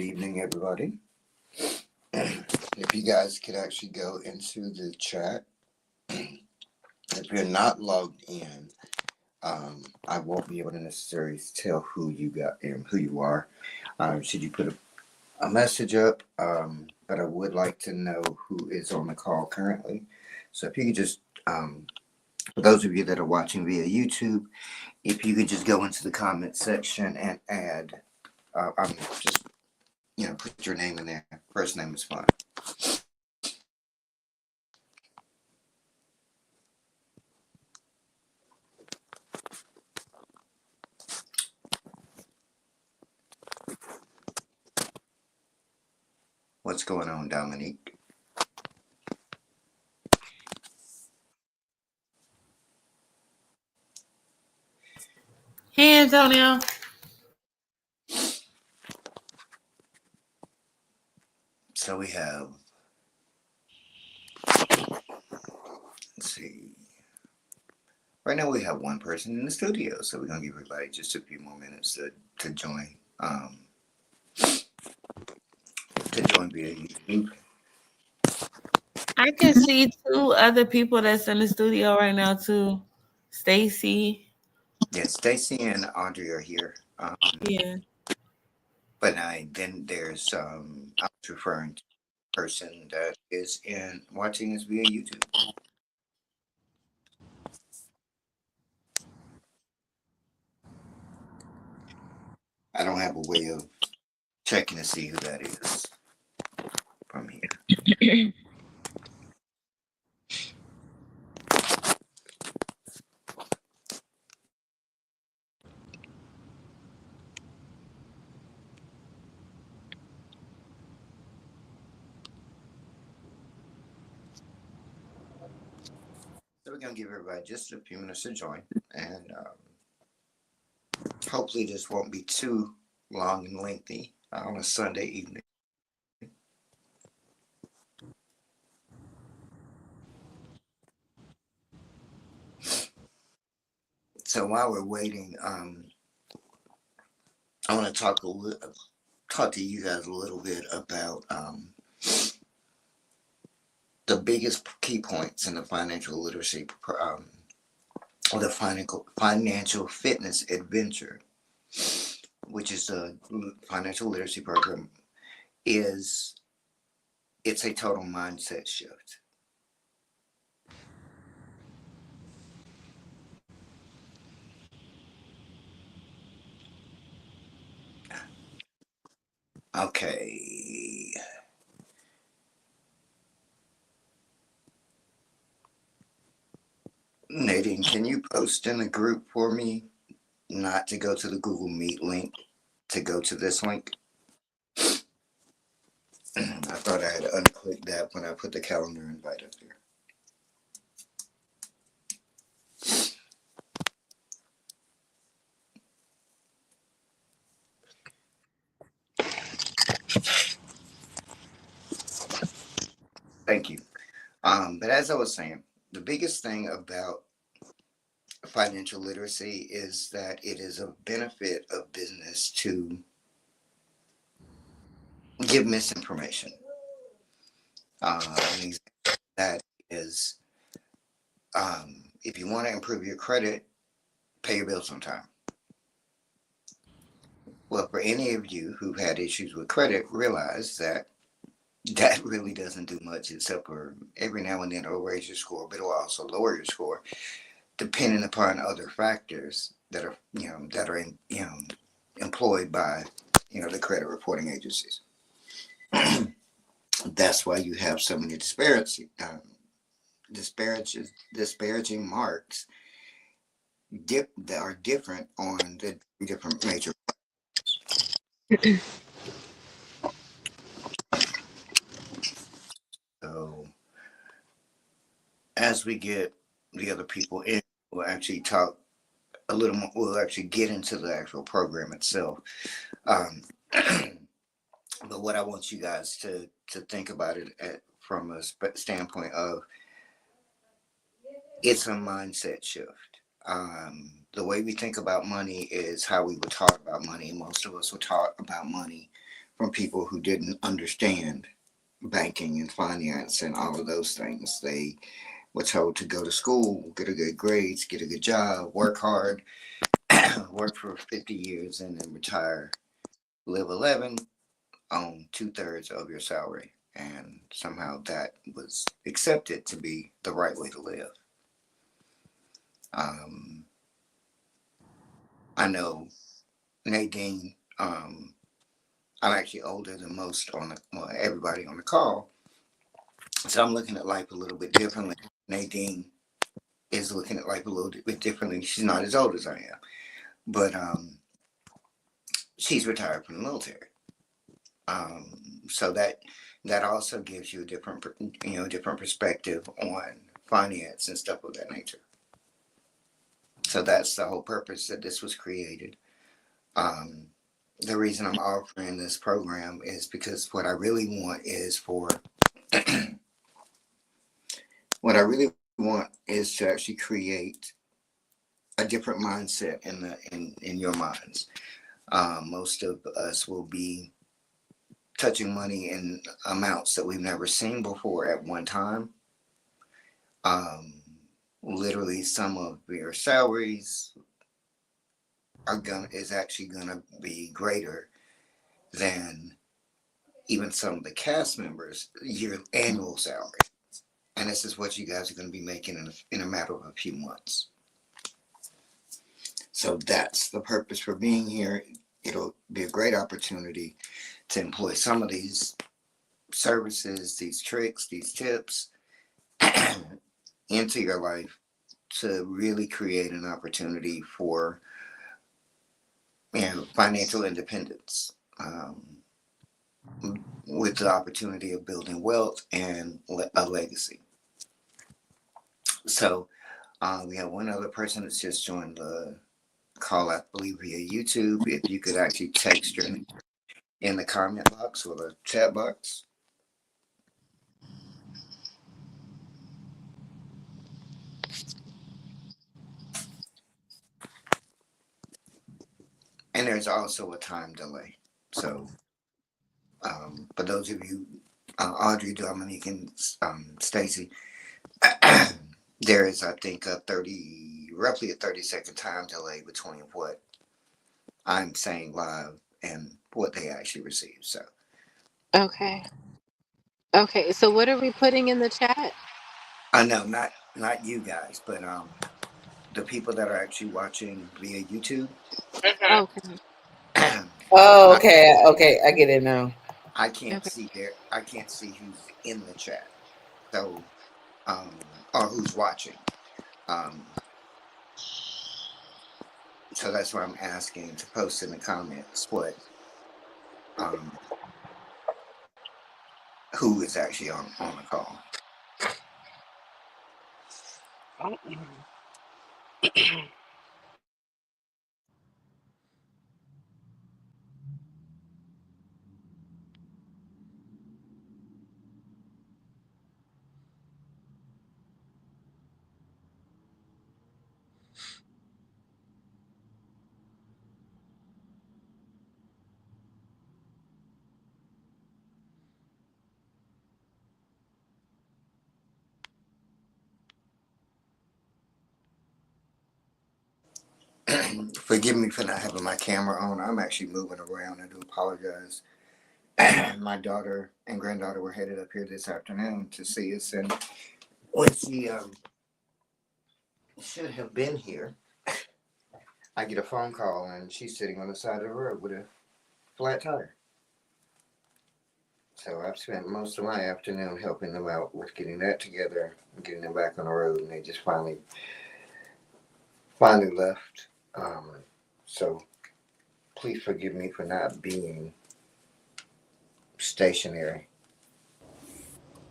evening, everybody. If you guys could actually go into the chat, if you're not logged in, I won't be able to necessarily tell who you got and who you are. Should you put a message up? But I would like to know who is on the call currently. So if you could just, for those of you that are watching via YouTube, if you could just go into the comment section and add, just put your name in there. First name is fine. What's going on, Dominique? Hey, Antonio. So we have, let's see. Right now we have one person in the studio, so we're gonna give everybody just a few more minutes to join. To join via YouTube. I can see two other people that's in the studio right now too. Stacy. Yeah, Stacy and Audrey are here. Yeah. But then there's I was referring to a person that is in watching us via YouTube. I don't have a way of checking to see who that is from here. So we're gonna give everybody just a few minutes to join, and hopefully this won't be too long and lengthy on a Sunday evening. So while we're waiting, I want to talk to you guys a little bit about the biggest key points in the financial literacy or the financial fitness adventure, which is a financial literacy program. It's a total mindset shift. Okay. Nadine, can you post in the group for me not to go to the Google Meet link, to go to this link? I thought I had unclicked that when I put the calendar invite up there. Thank you. But as I was saying, the biggest thing about financial literacy is that it is a benefit of business to give misinformation. An example of that is if you want to improve your credit, pay your bills on time. Well, for any of you who've had issues with credit, realize that really doesn't do much except for every now and then it'll raise your score, but it'll also lower your score, depending upon other factors that are employed by the credit reporting agencies. That's why you have so many disparaging marks that are different on the different major. So as we get the other people in, we'll actually talk a little more. We'll actually get into the actual program itself. But what I want you guys to think about it from a standpoint of, it's a mindset shift. The way we think about money is how we would talk about money. Most of us would talk about money from people who didn't understand banking and finance and all of those things. They were told to go to school, get a good grades, get a good job, work hard, work for 50 years, and then retire, live 11 on 2/3 of your salary. And somehow that was accepted to be the right way to live. Um, I know Nadine, I'm actually older than most on the, well, everybody on the call. So I'm looking at life a little bit differently. Nadine is looking at life a little bit differently. She's not as old as I am, but she's retired from the military. So that also gives you a different, different perspective on finance and stuff of that nature. So that's the whole purpose that this was created. Um, the reason I'm offering this program is because what I really want is for what I really want is to actually create a different mindset in your minds. Most of us will be touching money in amounts that we've never seen before at one time. Um, Literally, some of your salaries is actually gonna be greater than even some of the cast members' year annual salary. And this is what you guys are going to be making in a matter of a few months. So that's the purpose for being here. It'll be a great opportunity to employ some of these services, these tricks, these tips into your life to really create an opportunity for financial independence, with the opportunity of building wealth and a legacy. So we have one other person that's just joined the call, I believe, via YouTube. If you could actually text your name in the comment box or the chat box. And there's also a time delay. So for those of you, Audrey, Dominique, and Stacy, there is, I think, roughly a 30-second time delay between what I'm saying live and what they actually receive. So, Okay. Okay. So what are we putting in the chat? I know not you guys, but the people that are actually watching via YouTube. Okay. Oh, I, okay, okay, I get it now. I can't Okay. see I can't see who's in the chat. So, or who's watching. Um, so that's why I'm asking to post in the comments um, who is actually on the call. Forgive me for not having my camera on. I'm actually moving around. I do apologize. My daughter and granddaughter were headed up here this afternoon to see us, and when she should have been here, I get a phone call, and she's sitting on the side of the road with a flat tire. So I've spent most of my afternoon helping them out with getting that together and getting them back on the road, and they just finally left. So please forgive me for not being stationary.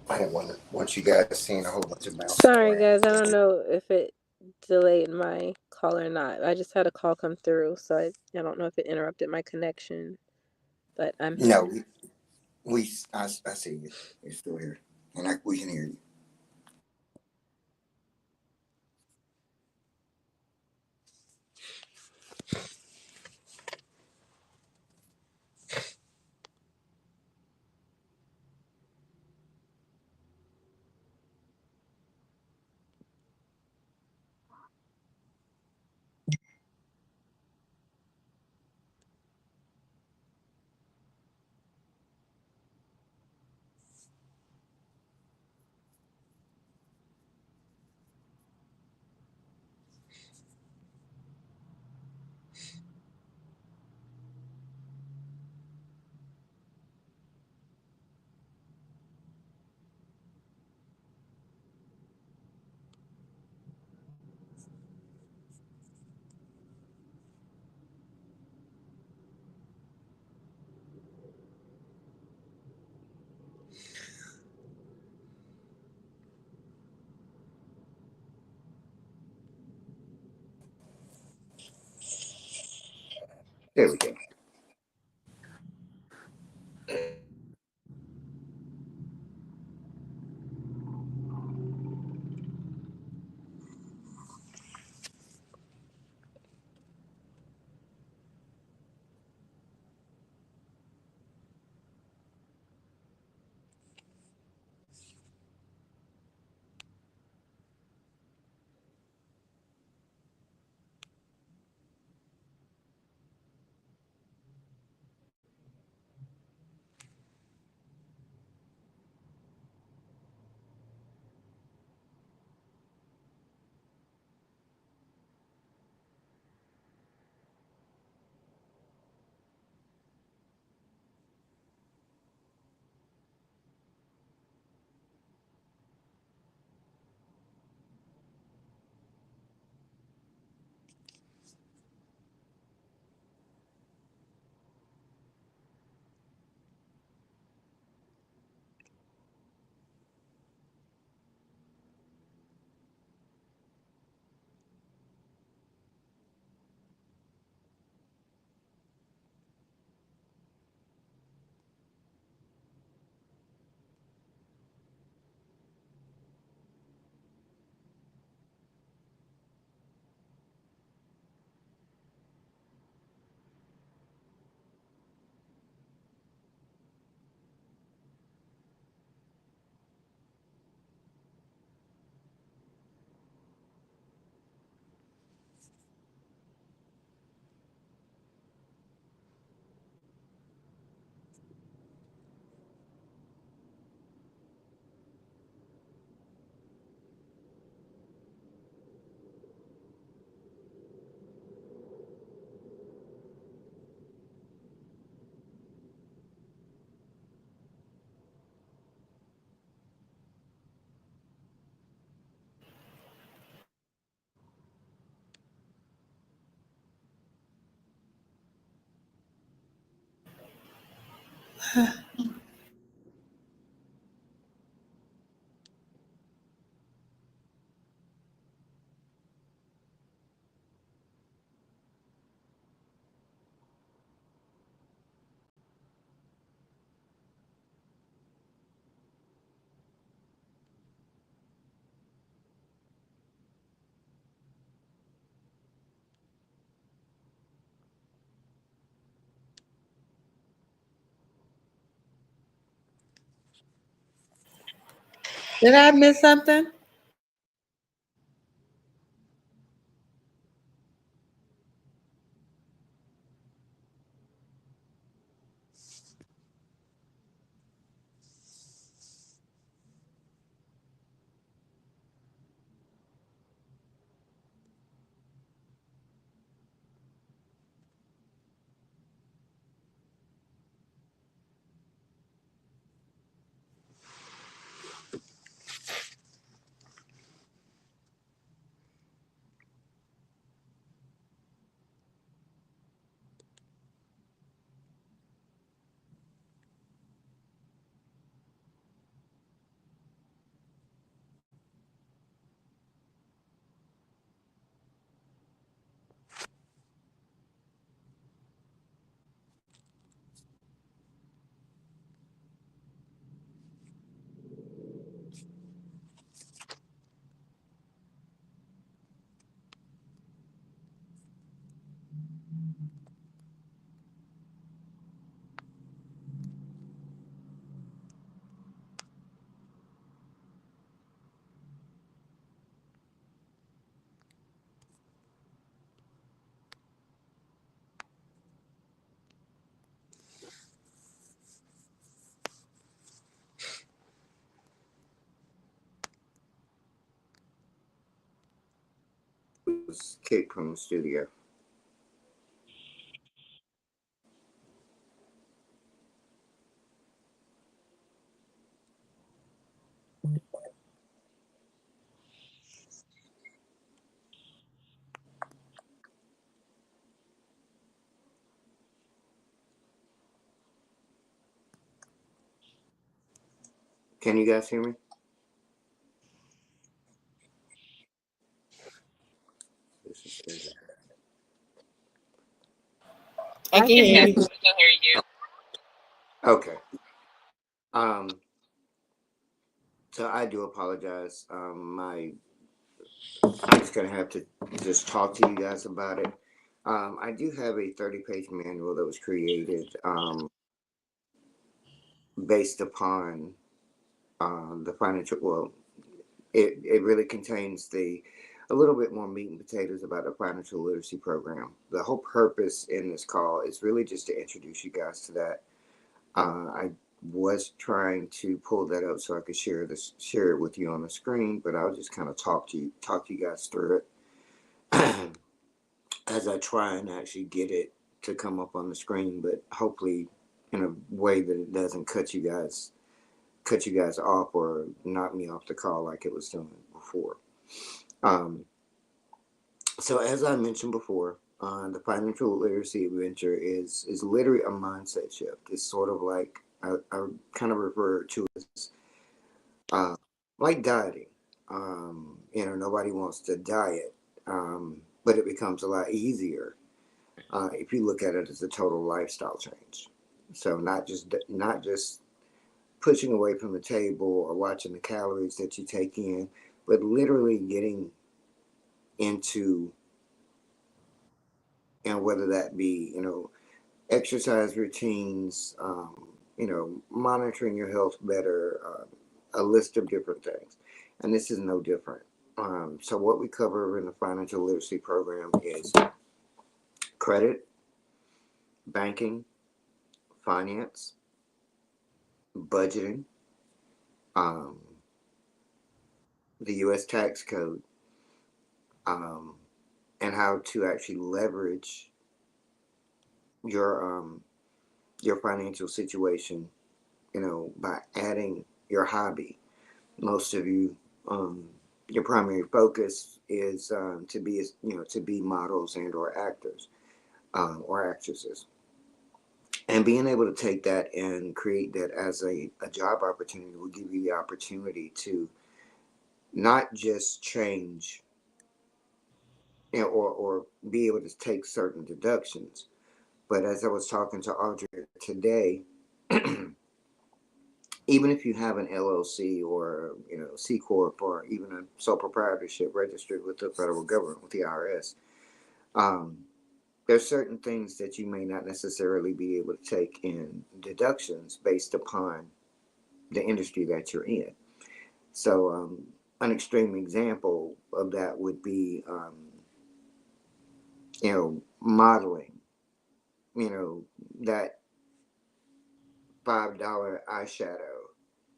I didn't want you guys seeing a whole bunch of bouncing Sorry, around. guys. I don't know if it delayed my call or not. I just had a call come through, so I don't know if it interrupted my connection, but I'm No, here. I see you. You're still here, and we can hear you. There we go. Did I miss something? Was kicked from the studio. Can you guys hear me? This is crazy. I can hear Yes, you. we can hear you. Okay. Um, so I do apologize. I'm just gonna have to just talk to you guys about it. I do have a 30-page manual that was created based upon the financial. Well, it really contains the a little bit more meat and potatoes about the financial literacy program. The whole purpose in this call is really just to introduce you guys to that. I was trying to pull that up so I could share it with you on the screen, but I'll just kind of talk to you guys through it as I try and actually get it to come up on the screen, but hopefully in a way that it doesn't cut you guys off or knock me off the call like it was doing before. Um, so as I mentioned before, the financial literacy adventure is literally a mindset shift. It's sort of like I kind of refer to it as uh, like dieting. Nobody wants to diet, but it becomes a lot easier if you look at it as a total lifestyle change. So not just pushing away from the table or watching the calories that you take in, but literally getting into, whether that be exercise routines, monitoring your health better, a list of different things, and this is no different. So what we cover in the financial literacy program is credit, banking, finance, budgeting, um, the U.S. tax code, um, and how to actually leverage your um, your financial situation. By adding your hobby. Most of you, um, your primary focus is to be models and or actors or actresses, and being able to take that and create that as a job opportunity will give you the opportunity to not just change, or be able to take certain deductions. But as I was talking to Audrey today, even if you have an LLC or C corp or even a sole proprietorship registered with the federal government with the IRS, um, there's certain things that you may not necessarily be able to take in deductions based upon the industry that you're in. So, an extreme example of that would be, modeling. That $5 eyeshadow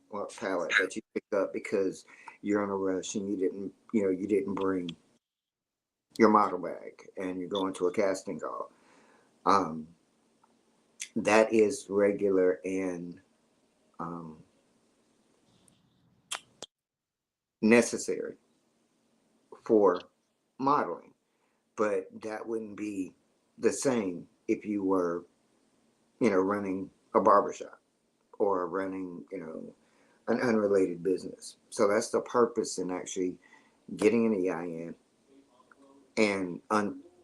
or palette that you pick up because you're in a rush and you didn't bring your model bag and you're going to a casting call. Um, that is regular and um, necessary for modeling, but that wouldn't be the same if you were, running a barbershop or running, an unrelated business. So that's the purpose in actually getting an EIN and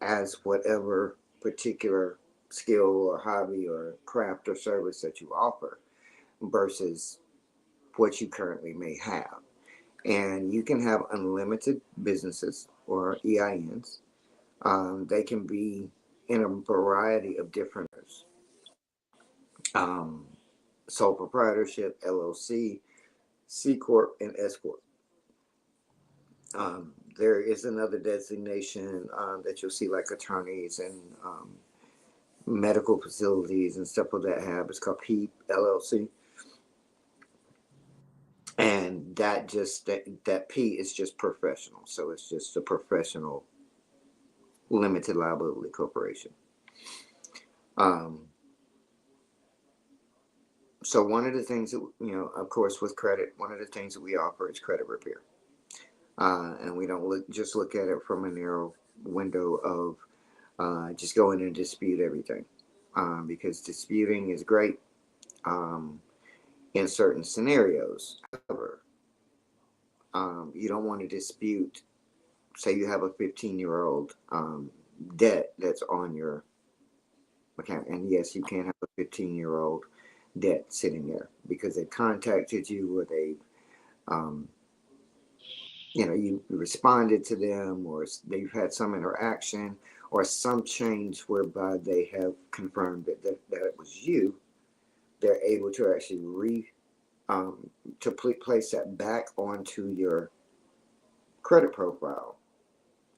as whatever particular skill or hobby or craft or service that you offer versus what you currently may have. And you can have unlimited businesses or EINs. They can be in a variety of different um, sole proprietorship, LLC, C Corp, and S Corp. There is another designation that you'll see like attorneys and medical facilities and stuff like that have. It's called PEEP LLC, and that P is just professional, so it's just a professional limited liability corporation. Um, so one of the things that of course, with credit, one of the things that we offer is credit repair, and we don't look at it from a narrow window of just go in and dispute everything, because disputing is great in certain scenarios. However, you don't want to dispute. Say you have a 15-year-old debt that's on your account. And yes, you can have a 15-year-old debt sitting there because they contacted you, or they, um, you responded to them, or they've had some interaction or some change whereby they have confirmed that it was you. They're able to actually um, place that back onto your credit profile,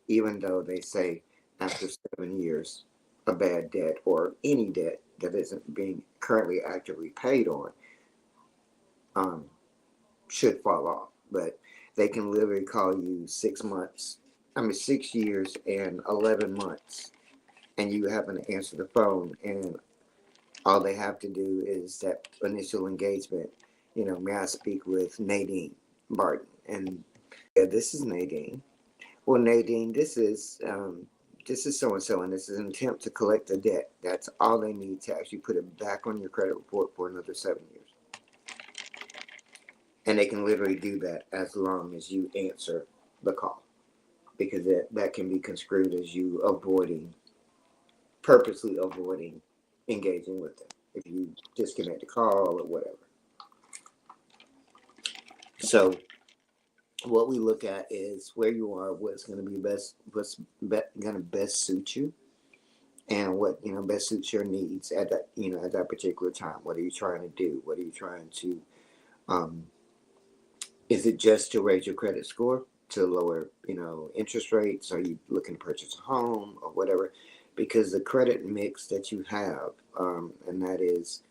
even though they say after 7 years, a bad debt or any debt that isn't being currently actively paid on um, should fall off. But they can literally call you 6 months, 6 years and 11 months, and you happen to answer the phone, and all they have to do is that initial engagement. May I speak with Nadine Barton? And yeah, this is Nadine. Well, Nadine, this is so and so, and this is an attempt to collect the debt. That's all they need to actually put it back on your credit report for another 7 years. And they can literally do that as long as you answer the call, because that can be construed as you purposely avoiding engaging with them if you disconnect the call or whatever. So what we look at is where you are, what's going to be going to best suit you, and what best suits your needs at that particular time. What are you trying to do? What are you trying to um, is it just to raise your credit score, to lower interest rates? Are you looking to purchase a home or whatever? Because the credit mix that you have, and that is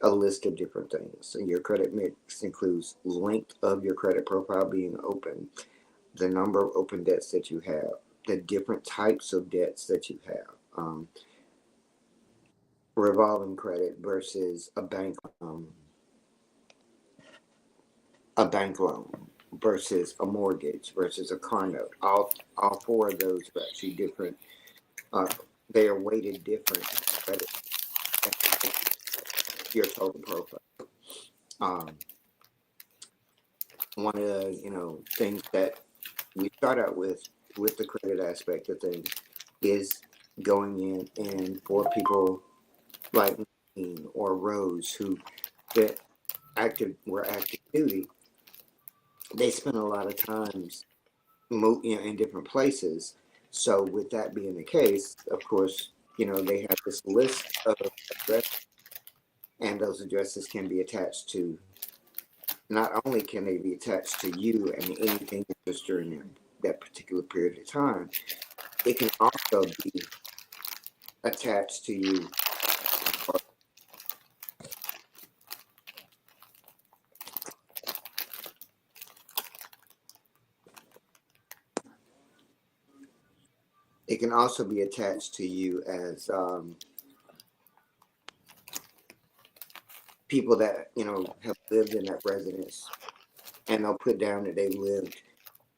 a list of different things. And your credit mix includes length of your credit profile being open, the number of open debts that you have, the different types of debts that you have, revolving credit versus a bank loan versus a mortgage versus a car note. All four of those are actually different. Uh, they are weighted different credit your total profile. Um, One of the things that we start out with the credit aspect of things is going in, and for people like me or Rose who that were active duty, they spend a lot of times in different places. So with that being the case, of course, they have this list of addresses, and those addresses can be attached to. Not only can they be attached to you and anything just during that particular period of time, it can also be attached to you. It can also be attached to you as people that have lived in that residence, and they'll put down that they lived.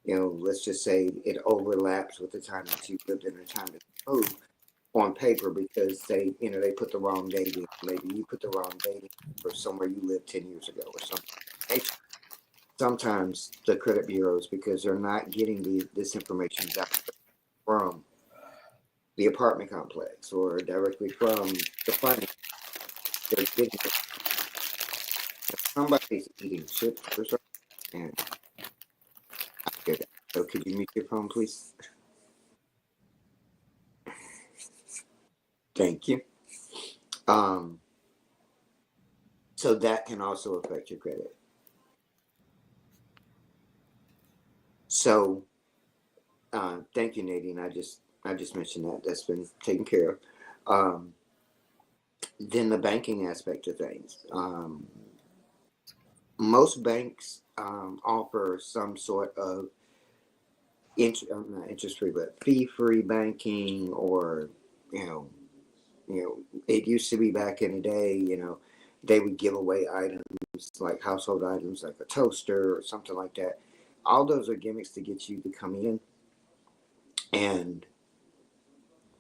Let's just say it overlaps with the time that you lived in the time that you moved on paper, because they put the wrong date in. Maybe you put the wrong date in for somewhere you lived 10 years ago or something. Sometimes the credit bureaus, because they're not getting this information from the apartment complex or directly from the finance, they're getting it. Somebody's eating chips or something, and I hear that. So could you mute your phone, please? Thank you. So that can also affect your credit. So thank you, Nadine. I just mentioned that. That's been taken care of. Then the banking aspect of things. Most banks offer some sort of not interest free, but fee free banking, or you know, it used to be back in the day. They would give away items like household items, like a toaster or something like that. All those are gimmicks to get you to come in and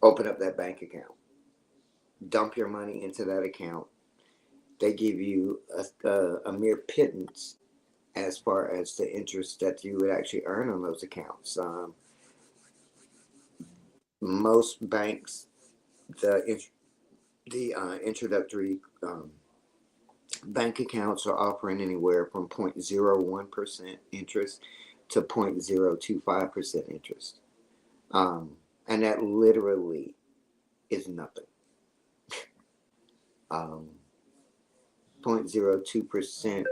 open up that bank account, dump your money into that account. They give you a mere pittance as far as the interest that you would actually earn on those accounts. Most banks, the the introductory bank accounts are offering anywhere from 0.01% interest to 0.025% interest. And that literally is nothing. 0.02%,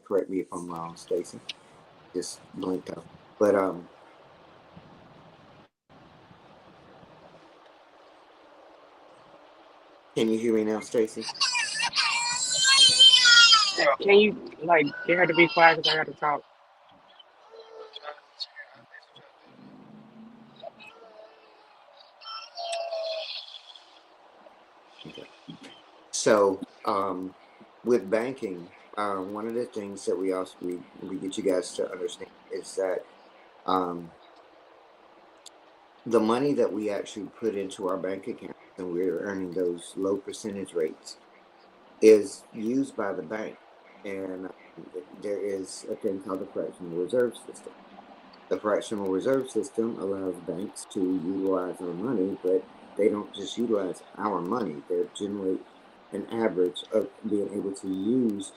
correct me if I'm wrong, Stacy, just blinked out. But can you hear me now, Stacy? Can you like get her to be quiet because I got to talk? Okay. So, with banking, one of the things that we get you guys to understand is that um, the money that we actually put into our bank accounts and we're earning those low percentage rates is used by the bank. And there is a thing called the fractional reserve system. The fractional reserve system allows banks to utilize our money, but they don't just utilize our money. They generate an average of being able to use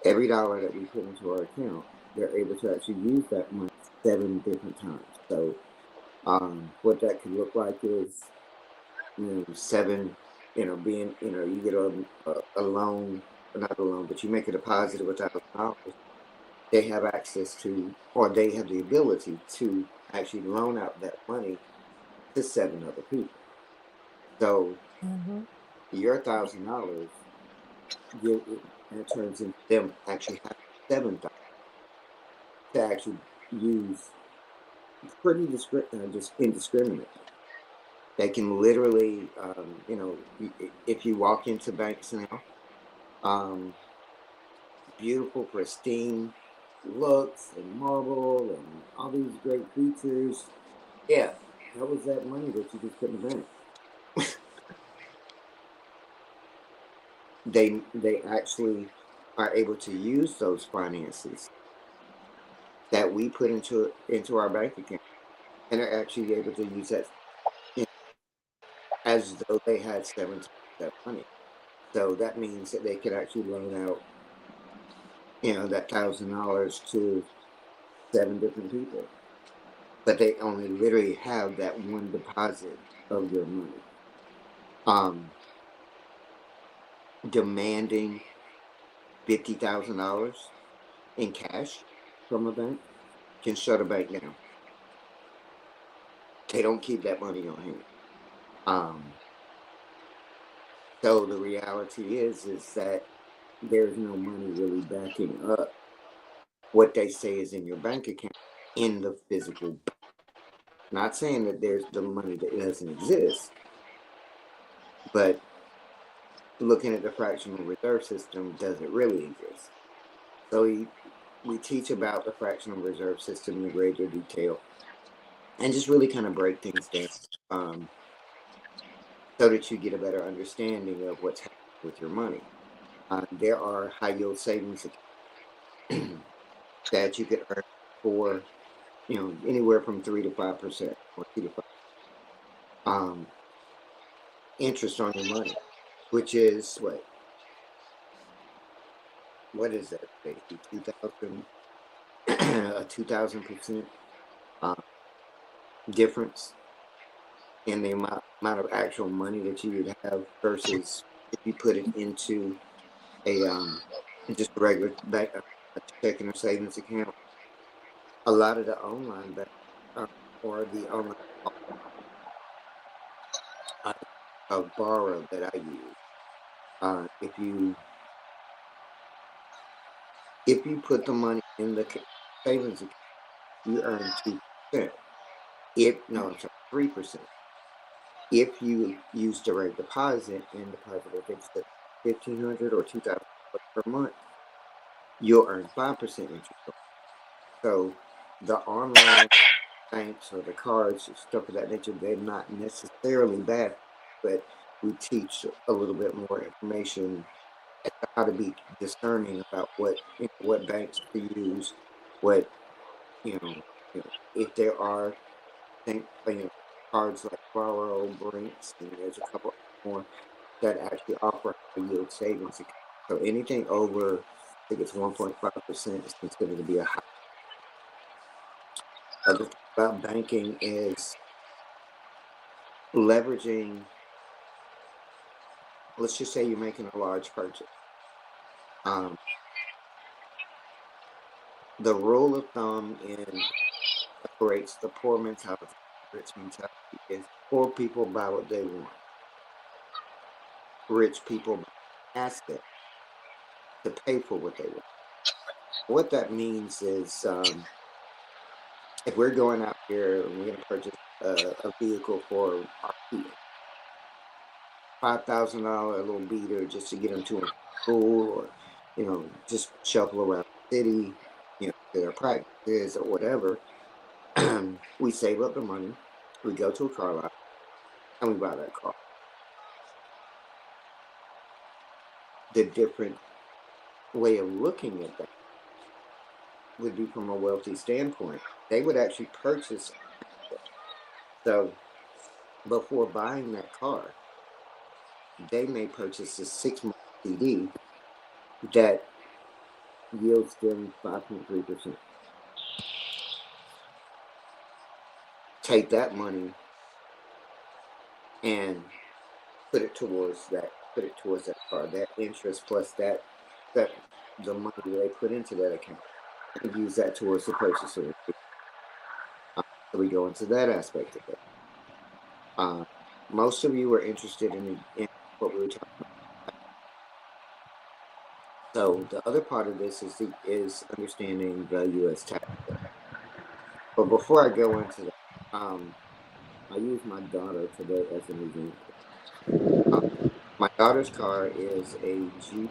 every dollar that we put into our account. They're able to actually use that money 7 different times. So what that could look like is, seven, being, you get a loan, not a loan, but you make a deposit of $1,000. They have access to, or they have the ability to actually loan out that money to 7 other people. So Mm-hmm. your $1,000 that turns into them actually having 7,000 to actually use pretty just indiscriminately. They can literally, if you walk into banks now, um, beautiful, pristine looks and marble and all these great features. Yeah, how was that money that you just put in the bank? They actually are able to use those finances that we put into our bank account, and are actually able to use that, you know, as though they had 7 times that money. So that means that they could actually loan out, that $1,000 to 7 different people, but they only literally have that one deposit of your money. Um, Demanding $50,000 in cash from a bank can shut a bank down. They don't keep that money on hand. Um, so the reality is that there's no money really backing up what they say is in your bank account in the physical bank. Not saying that there's the money that doesn't exist, but looking at the fractional reserve system, does it really exist? So we teach about the fractional reserve system in greater detail and just really kind of break things down, um, so that you get a better understanding of what's happening with your money. There are high yield savings accounts that you could earn for, anywhere from 3 to 5% or 2 to 5 interest on your money, which is what is that, Stacy? 2,000, a 2,000% difference in the amount of actual money that you would have versus if you put it into a just a regular bank, a checking or savings account. A lot of the online bank, or the online uh, of borrow that I use, if you put the money in the savings account, you earn 2%. If no, I'm sorry, 3%. If you use direct deposit and deposit, I think it's 1,500 or 2,000 per month, you'll earn 5% interest. So the online banks or the cards or stuff of that nature, they're not necessarily bad, but we teach a little bit more information as to how to be discerning about what banks to use, what if there are things, cards like Borrow, Brinks, and there's a couple more. that actually offer high yield savings account. So anything over, I think it's 1.5% is considered to be a high. Other thing about banking is leveraging. Let's just say you're making a large purchase. The rule of thumb in separates the poor mentality from the rich mentality is poor people buy what they want. Rich people buy assets to pay for what they want. What that means is if we're going out here and we're going to purchase a vehicle for our kids, $5,000 little beater just to get them to a school, or just shuffle around the city, to their practices or whatever. We save up the money, we go to a car lot, and we buy that car. The different way of looking at that would be from a wealthy standpoint. They would actually purchase. So before buying that car, they may purchase a 6-month CD that yields them 5.3%. Take that money and put it towards that car. That interest plus that the money that they put into that account, and use that towards the purchase of it. So we go into that aspect of it. Most of you are interested in what we were talking about. So the other part of this is understanding the U.S. tax code. But before I go into that, I use my daughter today as an example. My daughter's car is a Jeep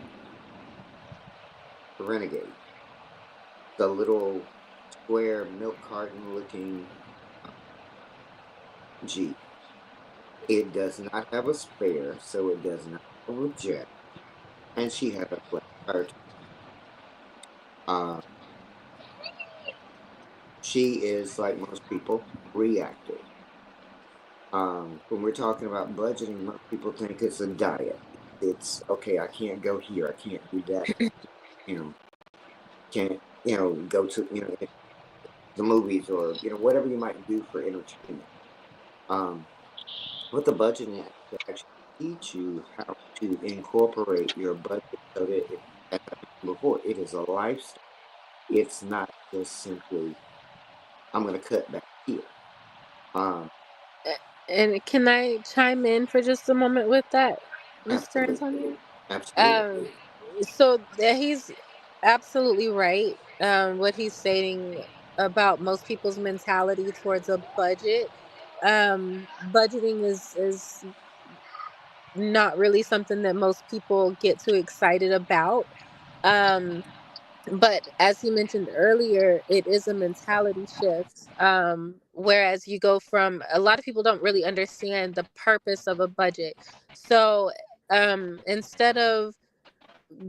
Renegade, the little square milk carton looking Jeep. It does not have a spare, so it does not have a jack, and she had a flat tire. Uh, she is, like most people, reactive. When we're talking about budgeting, most people think it's a diet. It's okay, I can't go here, I can't do that, can't, go to, the movies, or, whatever you might do for entertainment. What the budgeting app will actually teach you how to incorporate your budget so that, as I mentioned before, it is a lifestyle. It's not just simply, I'm going to cut back here. And can I chime in for just a moment with that, Mr. Absolutely. Antonio? Absolutely. So he's absolutely right. What he's stating about most people's mentality towards a budget. Budgeting is not really something that most people get too excited about. Um, but as he mentioned earlier, it is a mentality shift. Whereas you go from, a lot of people don't really understand the purpose of a budget. So instead of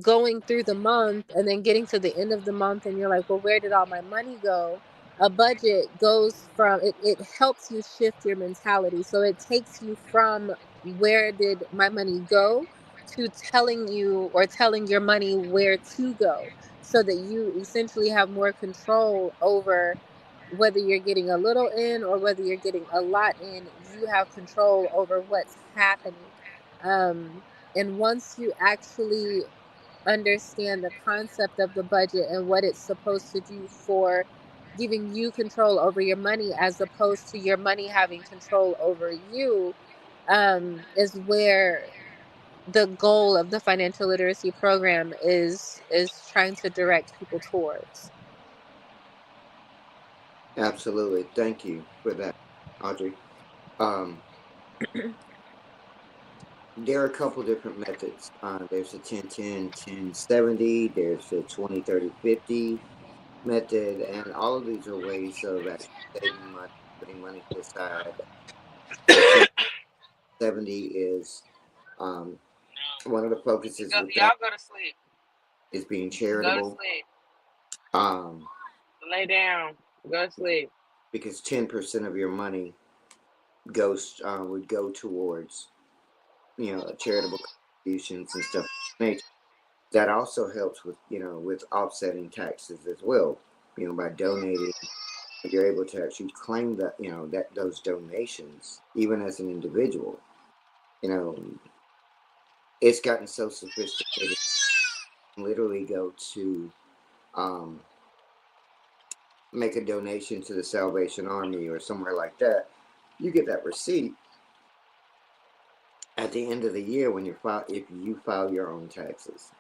going through the month and then getting to the end of the month and you're like, well, where did all my money go? A budget goes from it helps you shift your mentality. So it takes you from where did my money go to telling you, or telling your money where to go, so that you essentially have more control over whether you're getting a little in or whether you're getting a lot in. You have control over what's happening. And once you actually understand the concept of the budget and what it's supposed to do for giving you control over your money, as opposed to your money having control over you, is where the goal of the financial literacy program is trying to direct people towards. Absolutely. Thank you for that, Audrey. Um, there are a couple different methods. There's the 10-10, 10-70, there's the 20-30-50 method, and all of these are ways of actually saving money, putting money to the side. The 10-70 is one of the focuses with that Y'all go to sleep. is being Go to charitable. sleep. Um, Lay down. Go to sleep. because 10% of your money would go towards charitable contributions and stuff of that nature. That also helps with with offsetting taxes as well. By donating, you're able to actually claim that that those donations even as an individual. You know, it's gotten so sophisticated. Literally go to um, make a donation to the Salvation Army or somewhere like that. You get that receipt at the end of the year when you file, if you file your own taxes.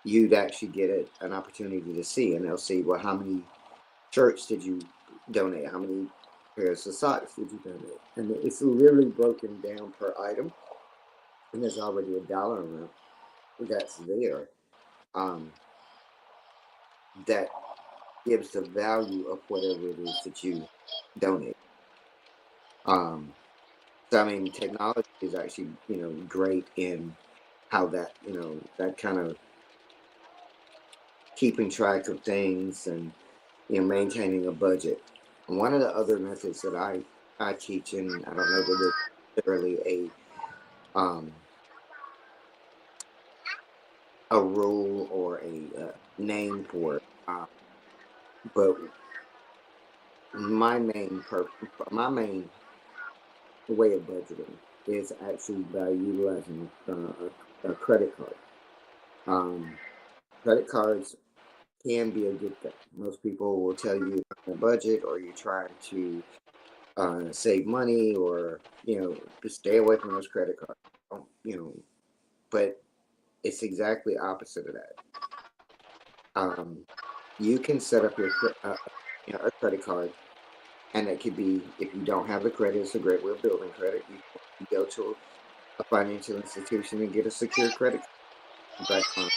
You'd actually get an opportunity to see, and they'll see, well, how many shirts did you donate? How many pairs of socks did you donate? And it's literally broken down per item, and there's already a dollar amount that's there. Um, that gives the value of whatever it is that you donate. Um, so I mean, technology is actually great in how that that kind of keeping track of things and maintaining a budget. One of the other methods that I teach, and I don't know that there's necessarily a rule or a name for it, but my main way of budgeting is actually by utilizing a credit card. Um, Credit cards can be a good thing. Most people will tell you on a budget, or you're trying to save money, or just stay away from those credit cards. But it's exactly opposite of that. You can set up a credit card, and it could be, if you don't have the credit, it's a great way of building credit. You go to a financial institution and get a secure credit card. But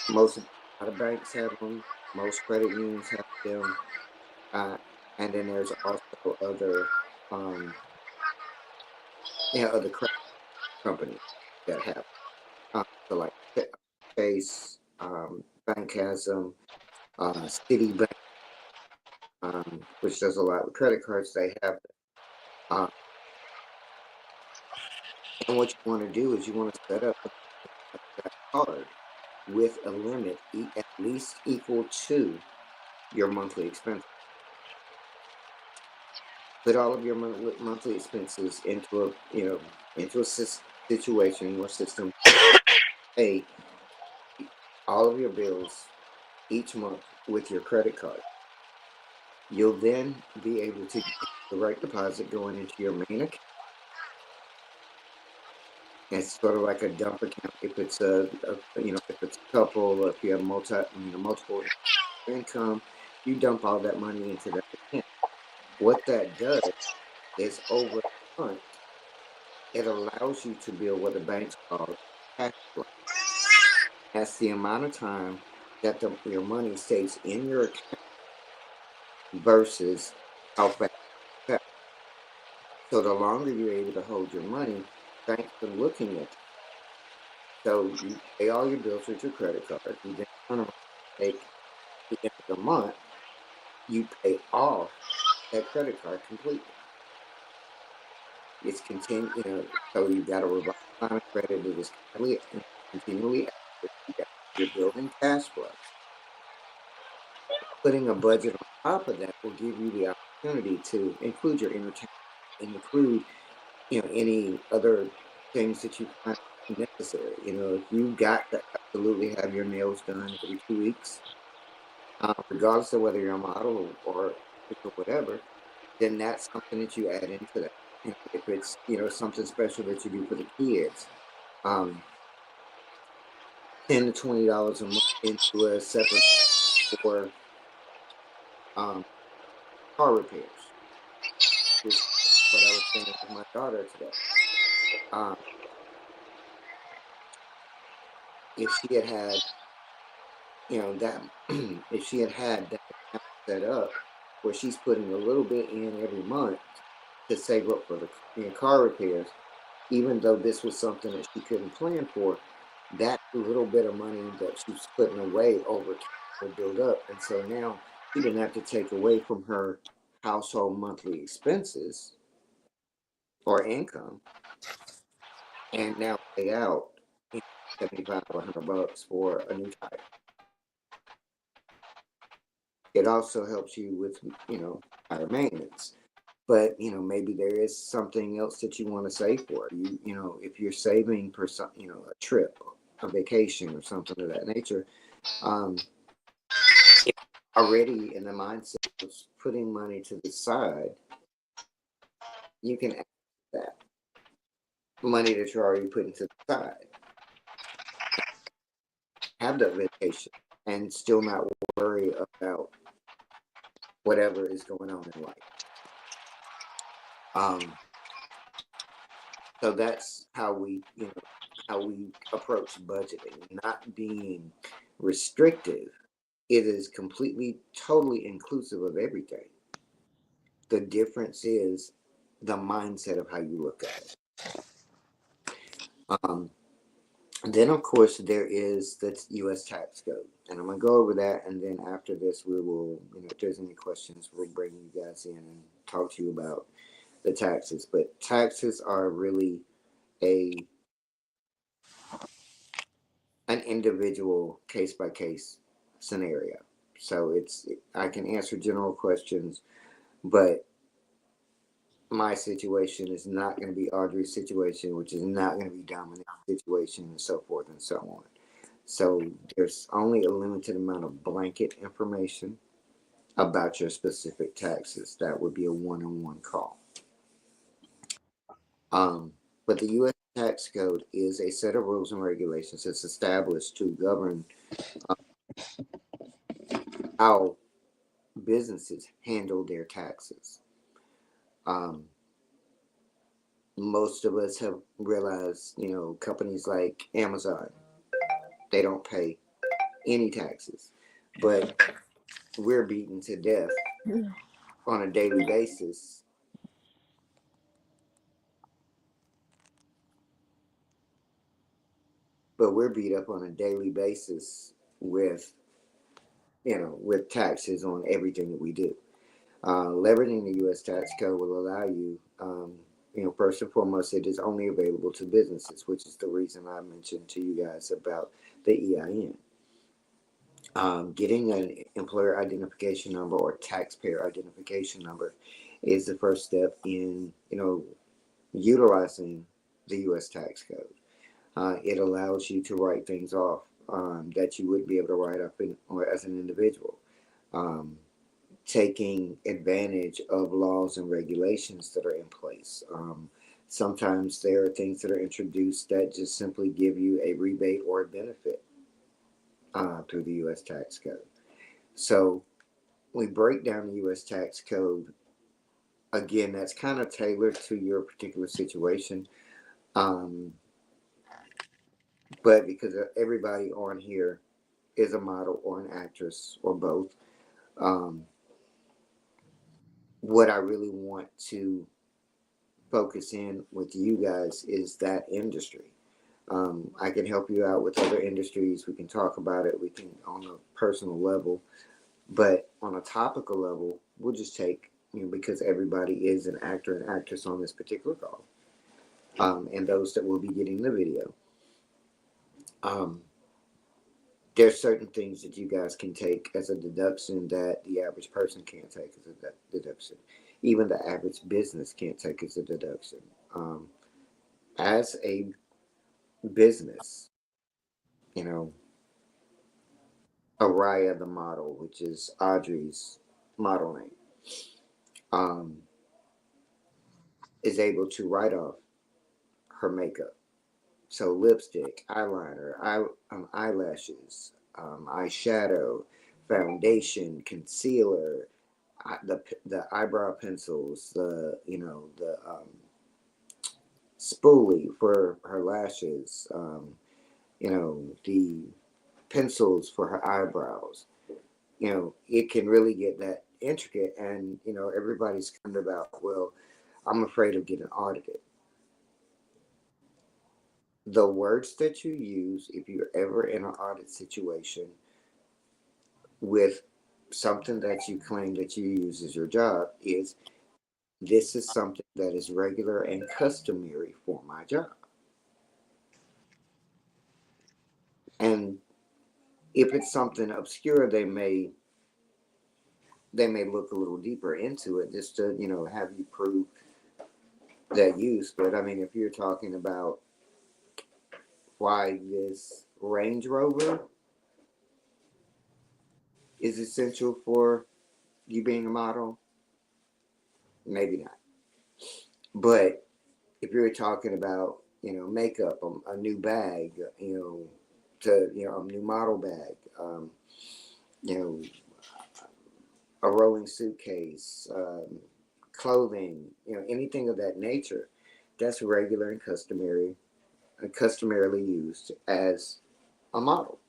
most a lot of banks have them. Most credit unions have them. Uh, and then there's also um, other credit companies that have. So like Chase, Bank has them. Citibank, which does a lot with credit cards, they have. Uh, and what you want to do is you want to set up that card with a limit at least equal to your monthly expense. Put all of your monthly expenses into a situation or system. Pay all of your bills each month with your credit card. You'll then be able to get direct deposit going into your main account. It's sort of like a dump account. If it's if it's a couple, or if you have multiple income, you dump all that money into that account. What that does is, over a month, it allows you to build what the banks call cash flow. That's the amount of time that your money stays in your account versus how fast it passes. So the longer you're able to hold your money, banks are looking at. So you pay all your bills with your credit card. You then turn around and take the end of the month, you pay off that credit card completely. It's so you've got a revolving line of credit that is continually active. You're building cash flow. Putting a budget on top of that will give you the opportunity to include your entertainment, include any other things that you find necessary. If you got to absolutely have your nails done every 2 weeks, regardless of whether you're a model or whatever, then that's something that you add into that. If it's something special that you do for the kids, $10 to $20 a month into a separate for car repairs, which is what I was saying with my daughter today. If she had that, if she had that account set up where she's putting a little bit in every month to save up for the car repairs, even though this was something that she couldn't plan for, that little bit of money that she was putting away over time will build up. And so now she didn't have to take away from her household monthly expenses or income and now pay out, you know, 75 or $100 for a new tire. It also helps you with, you know, tire maintenance. But you know, maybe there is something else that you want to save for. You know, if you're saving for some, you know, a trip, a vacation, or something of that nature, um, already in the mindset of putting money to the side, you can add that money that you're already putting to the side, have that vacation, and still not worry about whatever is going on in life. Um, so that's how we, you know, how we approach budgeting, not being restrictive. It is completely, totally inclusive of everything. The difference is the mindset of how you look at it. Um, then, of course, there is the U.S. tax code, and I'm gonna go over that. And then after this, we will, you know, if there's any questions, we'll bring you guys in and talk to you about the taxes. But taxes are really a an individual case by case scenario. So I can answer general questions, but my situation is not going to be Audrey's situation, which is not going to be Dominic's situation, and so forth and so on. So there's only a limited amount of blanket information about your specific taxes. That would be a one-on-one call. But the U.S. tax code is a set of rules and regulations that's established to govern uh, how businesses handle their taxes. Um, Most of us have realized, you know, companies like Amazon, they don't pay any taxes, but we're beaten to death on a daily basis. But we're beat up on a daily basis with, you know, with taxes on everything that we do. Leveraging the U.S. tax code will allow you, you know, first and foremost, it is only available to businesses, which is the reason I mentioned to you guys about the EIN. Getting an employer identification number or taxpayer identification number is the first step in, you know, utilizing the U.S. tax code. It allows you to write things off that you wouldn't be able to write up in, or as an individual. Um, Taking advantage of laws and regulations that are in place. Sometimes there are things that are introduced that just simply give you a rebate or a benefit through the U.S. tax code. So we break down the U.S. tax code. Again, that's kind of tailored to your particular situation. Um, but because everybody on here is a model or an actress or both, um, what I really want to focus in with you guys is that industry. I can help you out with other industries. We can talk about it. We can on a personal level, but on a topical level, we'll just take, you know, because everybody is an actor and actress on this particular call, and those that will be getting the video. Um, there's certain things that you guys can take as a deduction that the average person can't take as a deduction. Even the average business can't take as a deduction. As a business, you know, Araya the model, which is Audrey's model name, um, is able to write off her makeup. So lipstick, eyeliner, eyelashes, eyeshadow, foundation, concealer, the eyebrow pencils, the, you know, the spoolie for her lashes, you know, the pencils for her eyebrows. You know, it can really get that intricate, and you know, everybody's kind of about, well, I'm afraid of getting audited. The words that you use if you're ever in an audit situation with something that you claim that you use as your job is, this is something that is regular and customary for my job. And if it's something obscure, they may look a little deeper into it just to, have you prove that use. But I mean, if you're talking about why this Range Rover is essential for you being a model, maybe not. But if you're talking about, makeup, a new bag, a new model bag, you know, a rolling suitcase, clothing, anything of that nature, that's regular and customarily used as a model.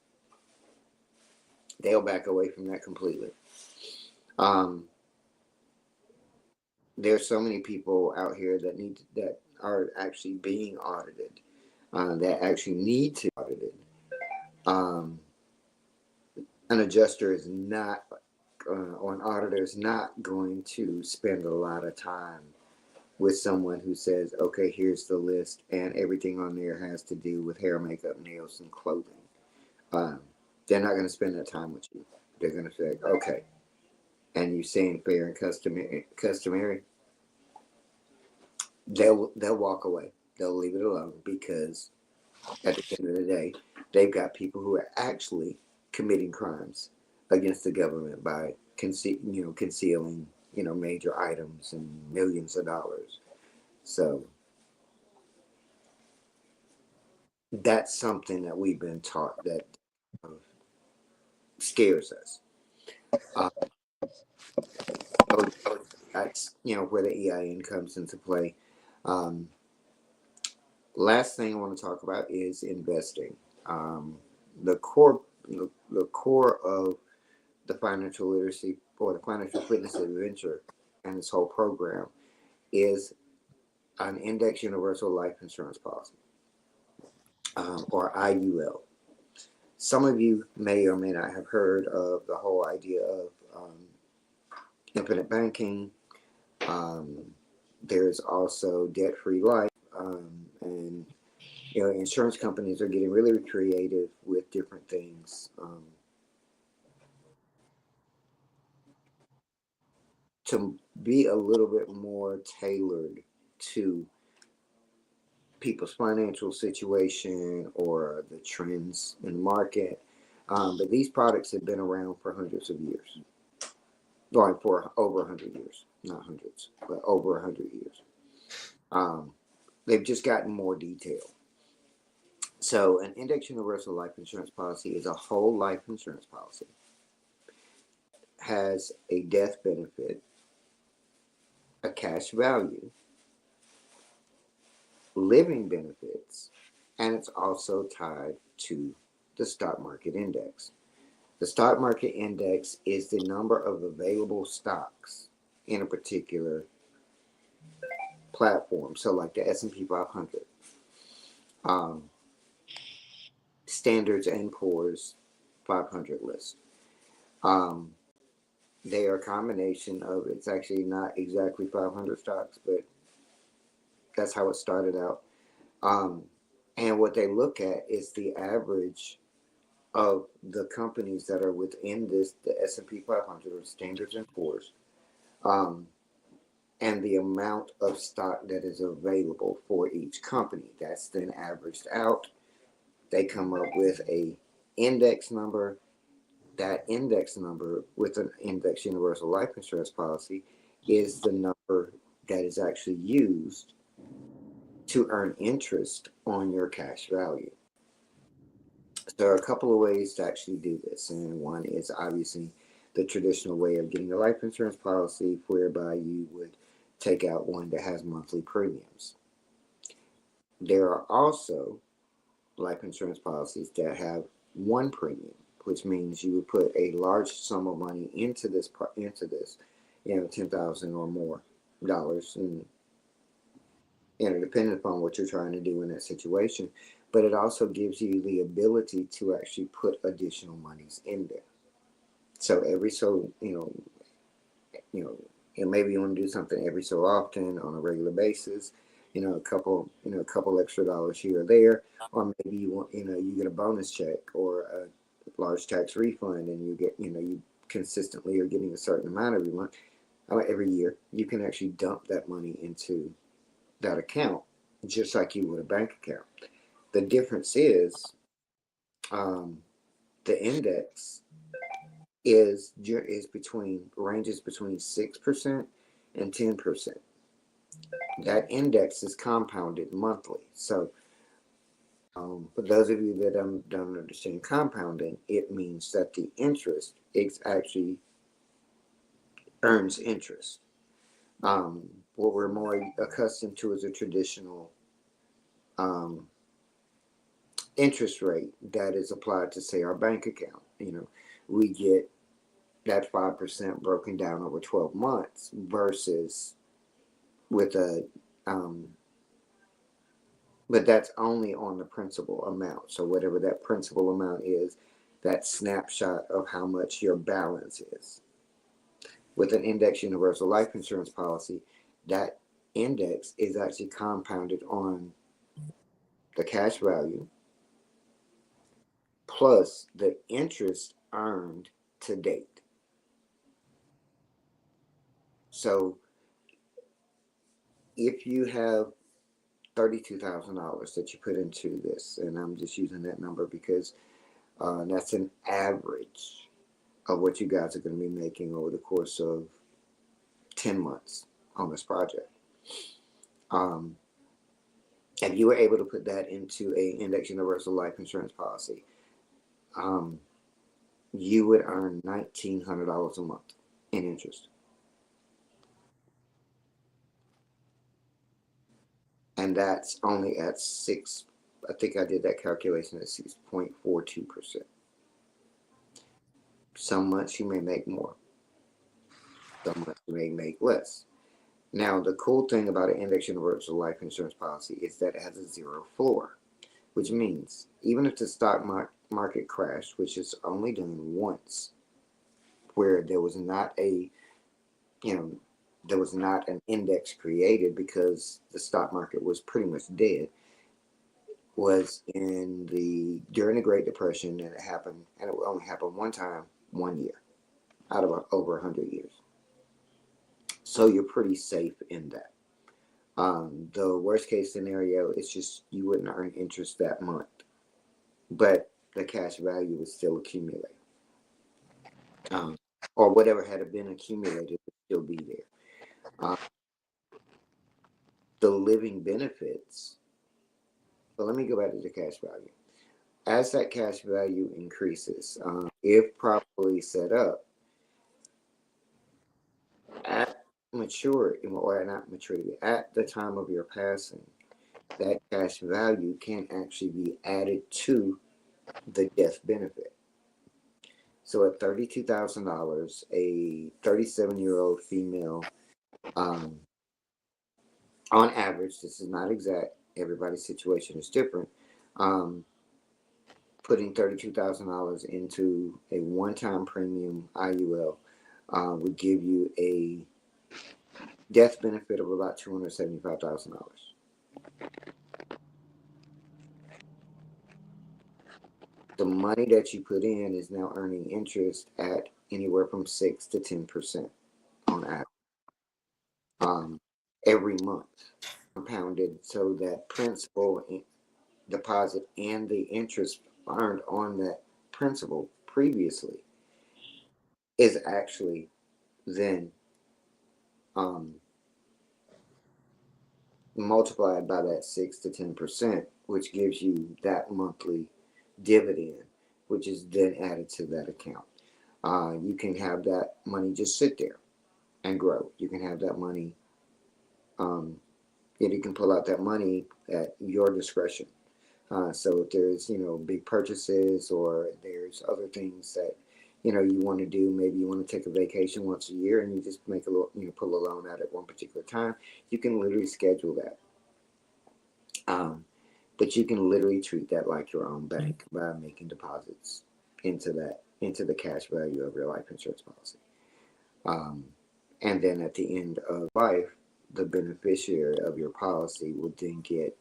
They'll back away from that completely. Um, there's so many people out here that are actually being audited, that actually need to be audited. Um, an adjuster is not, or an auditor is not going to spend a lot of time with someone who says, okay, here's the list, and everything on there has to do with hair, makeup, nails, and clothing. Um, they're not going to spend that time with you. They're going to say, okay, and you're saying fair and customary, they'll walk away. They'll leave it alone because at the end of the day, they've got people who are actually committing crimes against the government by concealing major items and millions of dollars. So that's something that we've been taught that scares us. Uh, so that's where the EIN comes into play. Um, Last thing I want to talk about is investing. Um, the core the core of the financial literacy or the financial fitness adventure and this whole program is an index universal life insurance policy, or IUL. Some of you may or may not have heard of the whole idea of infinite banking. Um, there's also debt-free life, and insurance companies are getting really creative with different things to be a little bit more tailored to people's financial situation or the trends in the market. But these products have been around for hundreds of years, or for over 100 years, not hundreds, but over 100 years. Um, they've just gotten more detailed. So an index universal life insurance policy is a whole life insurance policy, has a death benefit, a cash value, living benefits, and it's also tied to the stock market index. The stock market index is the number of available stocks in a particular platform. So like the S&P 500, um, Standards and Poor's 500 list. Um, they are a combination of, it's actually not exactly 500 stocks, but that's how it started out. Um, and what they look at is the average of the companies that are within the S&P 500 or Standards and Poor's, um, and the amount of stock that is available for each company. That's then averaged out. They come up with a index number. That index number with an index universal life insurance policy is the number that is actually used to earn interest on your cash value. There are a couple of ways to actually do this, and one is obviously the traditional way of getting a life insurance policy, whereby you would take out one that has monthly premiums. There are also life insurance policies that have one premium, which means you would put a large sum of money into this, 10,000 or more dollars, and depending upon what you're trying to do in that situation. But it also gives you the ability to actually put additional monies in there. So and maybe you want to do something every so often on a regular basis. a couple extra dollars here or there, or maybe you want, you get a bonus check or a large tax refund, and you get, you consistently are getting a certain amount every month, every year. You can actually dump that money into that account, just like you would a bank account. The difference is, the index is between ranges between 6% and 10%. That index is compounded monthly. So, for those of you that don't understand compounding, it means that the interest is actually earns interest. What we're more accustomed to is a traditional um, interest rate that is applied to, say, our bank account. We get that 5% broken down over 12 months versus with a but that's only on the principal amount. So whatever that principal amount is, that snapshot of how much your balance is. With an index universal life insurance policy, that index is actually compounded on the cash value plus the interest earned to date. So if you have $32,000 that you put into this, and I'm just using that number because that's an average of what you guys are going to be making over the course of 10 months on this project. If you were able to put that into a index universal life insurance policy, you would earn $1,900 a month in interest. And that's only at I think I did that calculation at 6.42%. Some months you may make more. Some months you may make less. Now, the cool thing about an index universal life insurance policy is that it has a zero floor, which means even if the stock market crashed, which is only done once, where there was not an index created because the stock market was pretty much dead, was during the Great Depression, and it happened, and it only happened one time, 1 year out of over 100 years. So you're pretty safe in that. The worst case scenario is just you wouldn't earn interest that month, but the cash value would still accumulate. Or whatever had been accumulated would still be there. The living benefits, but let me go back to the cash value. As that cash value increases, if properly set up, at maturity, or not maturity, at the time of your passing, that cash value can actually be added to the death benefit. So at $32,000, a 37-year-old female, on average, this is not exact, everybody's situation is different, putting $32,000 into a one-time premium IUL would give you a death benefit of about $275,000. The money that you put in is now earning interest at anywhere from 6 to 10% on average, every month, compounded, so that principal deposit and the interest earned on that principal previously is actually then multiplied by that 6 to 10%, which gives you that monthly dividend, which is then added to that account. You can have that money just sit there and grow. You can have that money, you can pull out that money at your discretion. So if there's, big purchases, or there's other things that, you want to do, maybe you want to take a vacation once a year and you just make a little, pull a loan out at one particular time, you can literally schedule that. But you can literally treat that like your own bank by making deposits into the cash value of your life insurance policy. And then at the end of life, the beneficiary of your policy would then get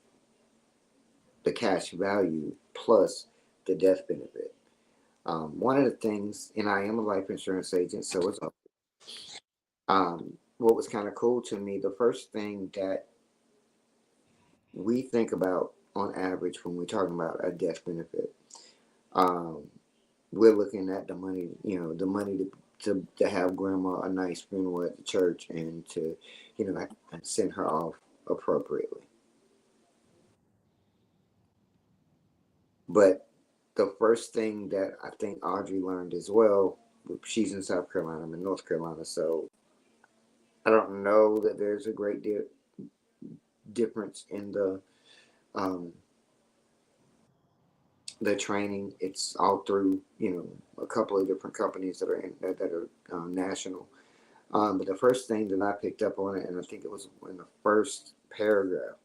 the cash value plus the death benefit. One of the things, and I am a life insurance agent, so it's what was kind of cool to me, the first thing that we think about on average when we're talking about a death benefit, um, we're looking at the money, the money to have grandma a nice funeral at the church and to, send her off appropriately. But the first thing that I think Audrey learned as well, she's in South Carolina, I'm in North Carolina, so I don't know that there's a great difference in um, the training. It's all through, a couple of different companies that are national. But the first thing that I picked up on it, and I think it was in the first paragraph,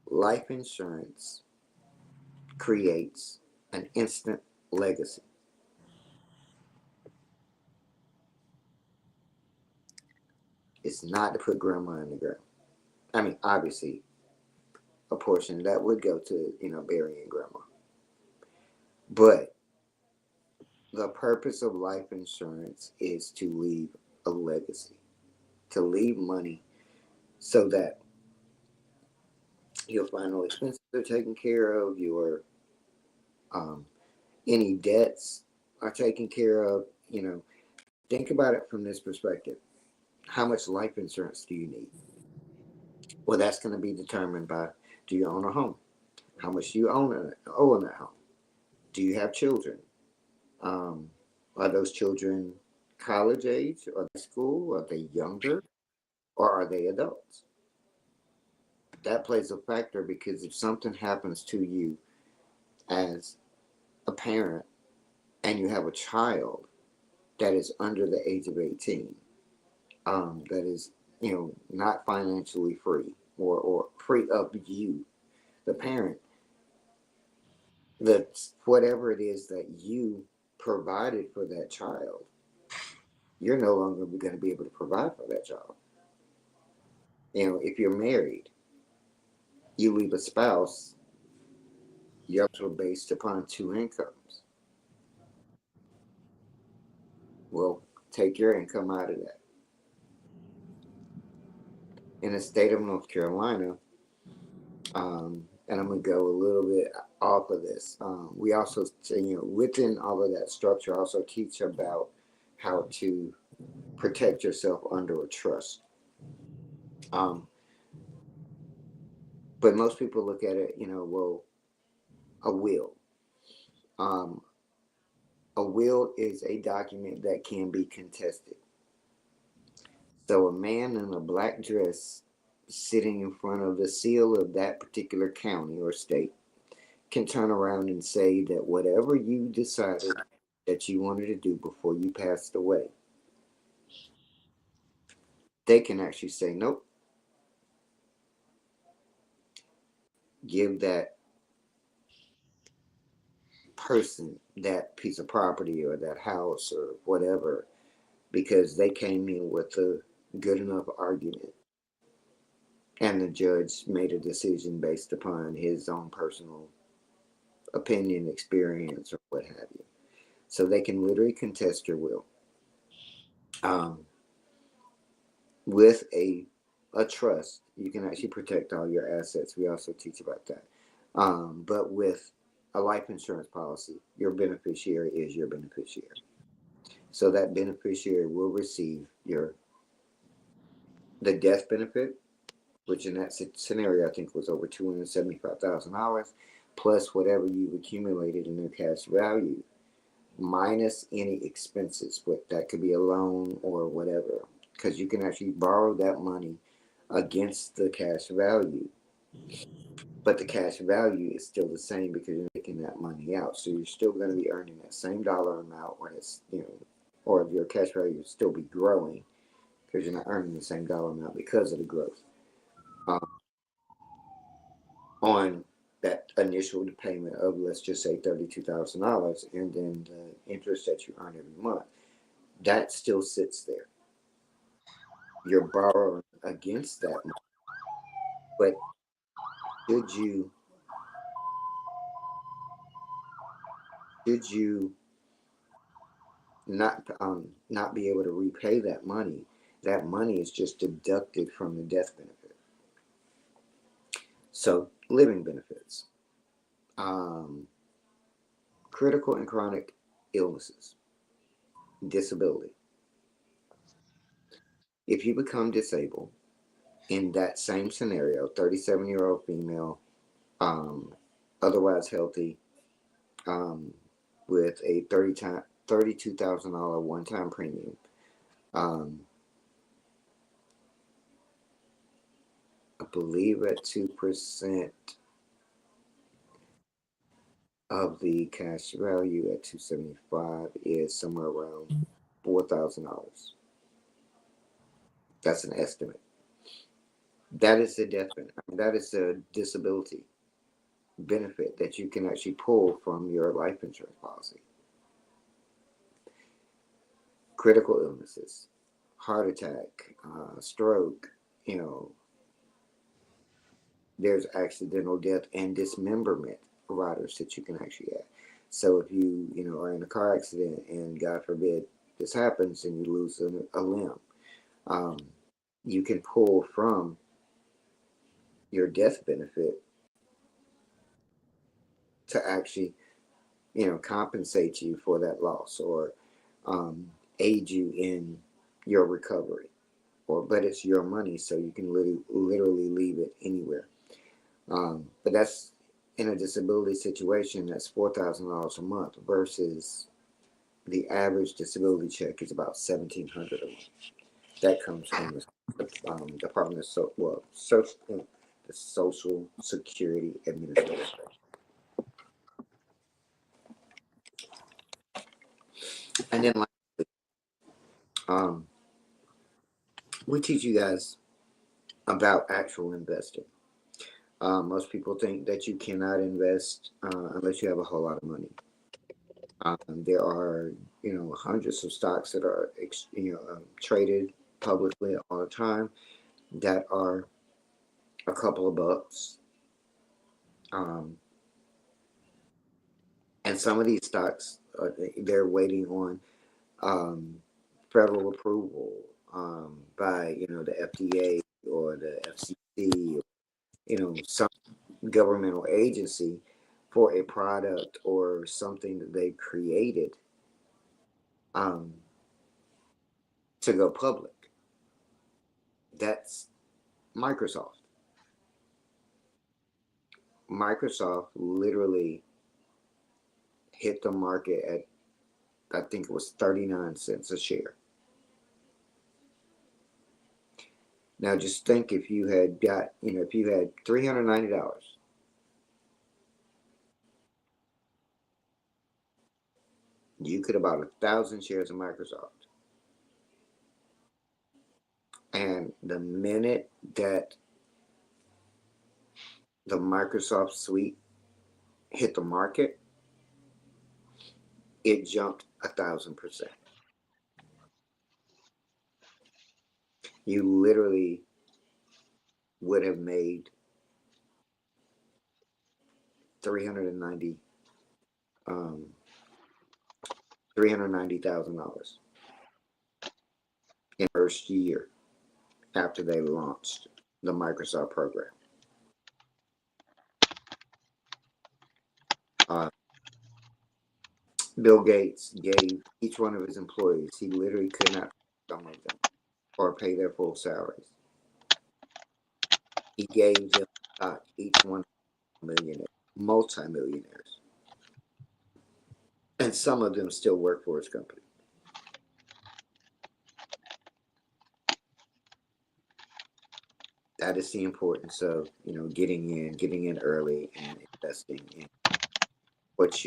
life insurance creates an instant legacy. It's not to put grandma in the ground. I mean, obviously, a portion of that would go to, burying grandma. But the purpose of life insurance is to leave a legacy, to leave money so that your final expenses are taken care of, your um, any debts are taken care of. Think about it from this perspective. How much life insurance do you need? Well, that's going to be determined by, do you own a home? How much do you owe in that home? Do you have children? Um, are those children college age? Are they school? Are they younger? Or are they adults? That plays a factor because if something happens to you as a parent and you have a child that is under the age of 18, that is, not financially free or free of you, the parent, that whatever it is that you provided for that child, you're no longer going to be able to provide for that child. If you're married, you leave a spouse, you're also based upon two incomes. Well, take your income out of that. In the state of North Carolina, and I'm gonna go a little bit off of this. We also, within all of that structure, also teach about how to protect yourself under a trust. Um, but most people look at it, well, a will. Um, a will is a document that can be contested. So a man in a black dress sitting in front of the seal of that particular county or state can turn around and say that whatever you decided that you wanted to do before you passed away, they can actually say, nope, give that person that piece of property or that house or whatever because they came in with a good enough argument. And the judge made a decision based upon his own personal opinion, experience, or what have you. So they can literally contest your will. With a trust, you can actually protect all your assets. We also teach about that. But with a life insurance policy, your beneficiary is your beneficiary. So that beneficiary will receive the death benefit, which in that scenario I think was over $275,000, plus whatever you've accumulated in their cash value, minus any expenses. But that could be a loan or whatever, because you can actually borrow that money against the cash value. But the cash value is still the same because you're taking that money out. So you're still going to be earning that same dollar amount when it's, or your cash value will still be growing because you're not earning the same dollar amount because of the growth on that initial payment of, let's just say, $32,000, and then the interest that you earn every month. That still sits there. you're borrowing against that money. But should you should you not be able to repay that money is just deducted from the death benefit. So living benefits, um, critical and chronic illnesses, disability. If you become disabled in that same scenario, 37-year-old female, um, otherwise healthy, um, with a $32,000 one-time premium. Um, I believe at 2% of the cash value at 275 is somewhere around $4,000. That's an estimate. That is the death benefit. That is the disability benefit that you can actually pull from your life insurance policy. Critical illnesses, heart attack, stroke, you know, there's accidental death and dismemberment riders that you can actually add. So if you are in a car accident and God forbid this happens and you lose a limb, um, you can pull from your death benefit to actually, compensate you for that loss or aid you in your recovery. But it's your money, so you can literally leave it anywhere. But that's in a disability situation. That's $4,000 a month versus the average disability check is about $1,700 a month. That comes from the Department of the Social Security Administration. And then, um, we teach you guys about actual investing. Most people think that you cannot invest unless you have a whole lot of money. There are, hundreds of stocks that are, traded publicly all the time that are a couple of bucks. And some of these stocks, they're waiting on federal approval by, the FDA or the FCC, some governmental agency for a product or something that they created um, to go public. That's Microsoft. Microsoft literally hit the market at, I think it was 39 cents a share. Now just think if you had got, if you had $390, you could have bought 1,000 shares of Microsoft. And the minute that the Microsoft suite hit the market, it jumped 1,000%. You literally would have made 390 $390,000 in the first year after they launched the Microsoft program. Bill Gates gave each one of his employees, he literally could not pay some of them or pay their full salaries. He gave them each one millionaire, multi-millionaires. And some of them still work for his company. That is the importance of, getting in early and investing in what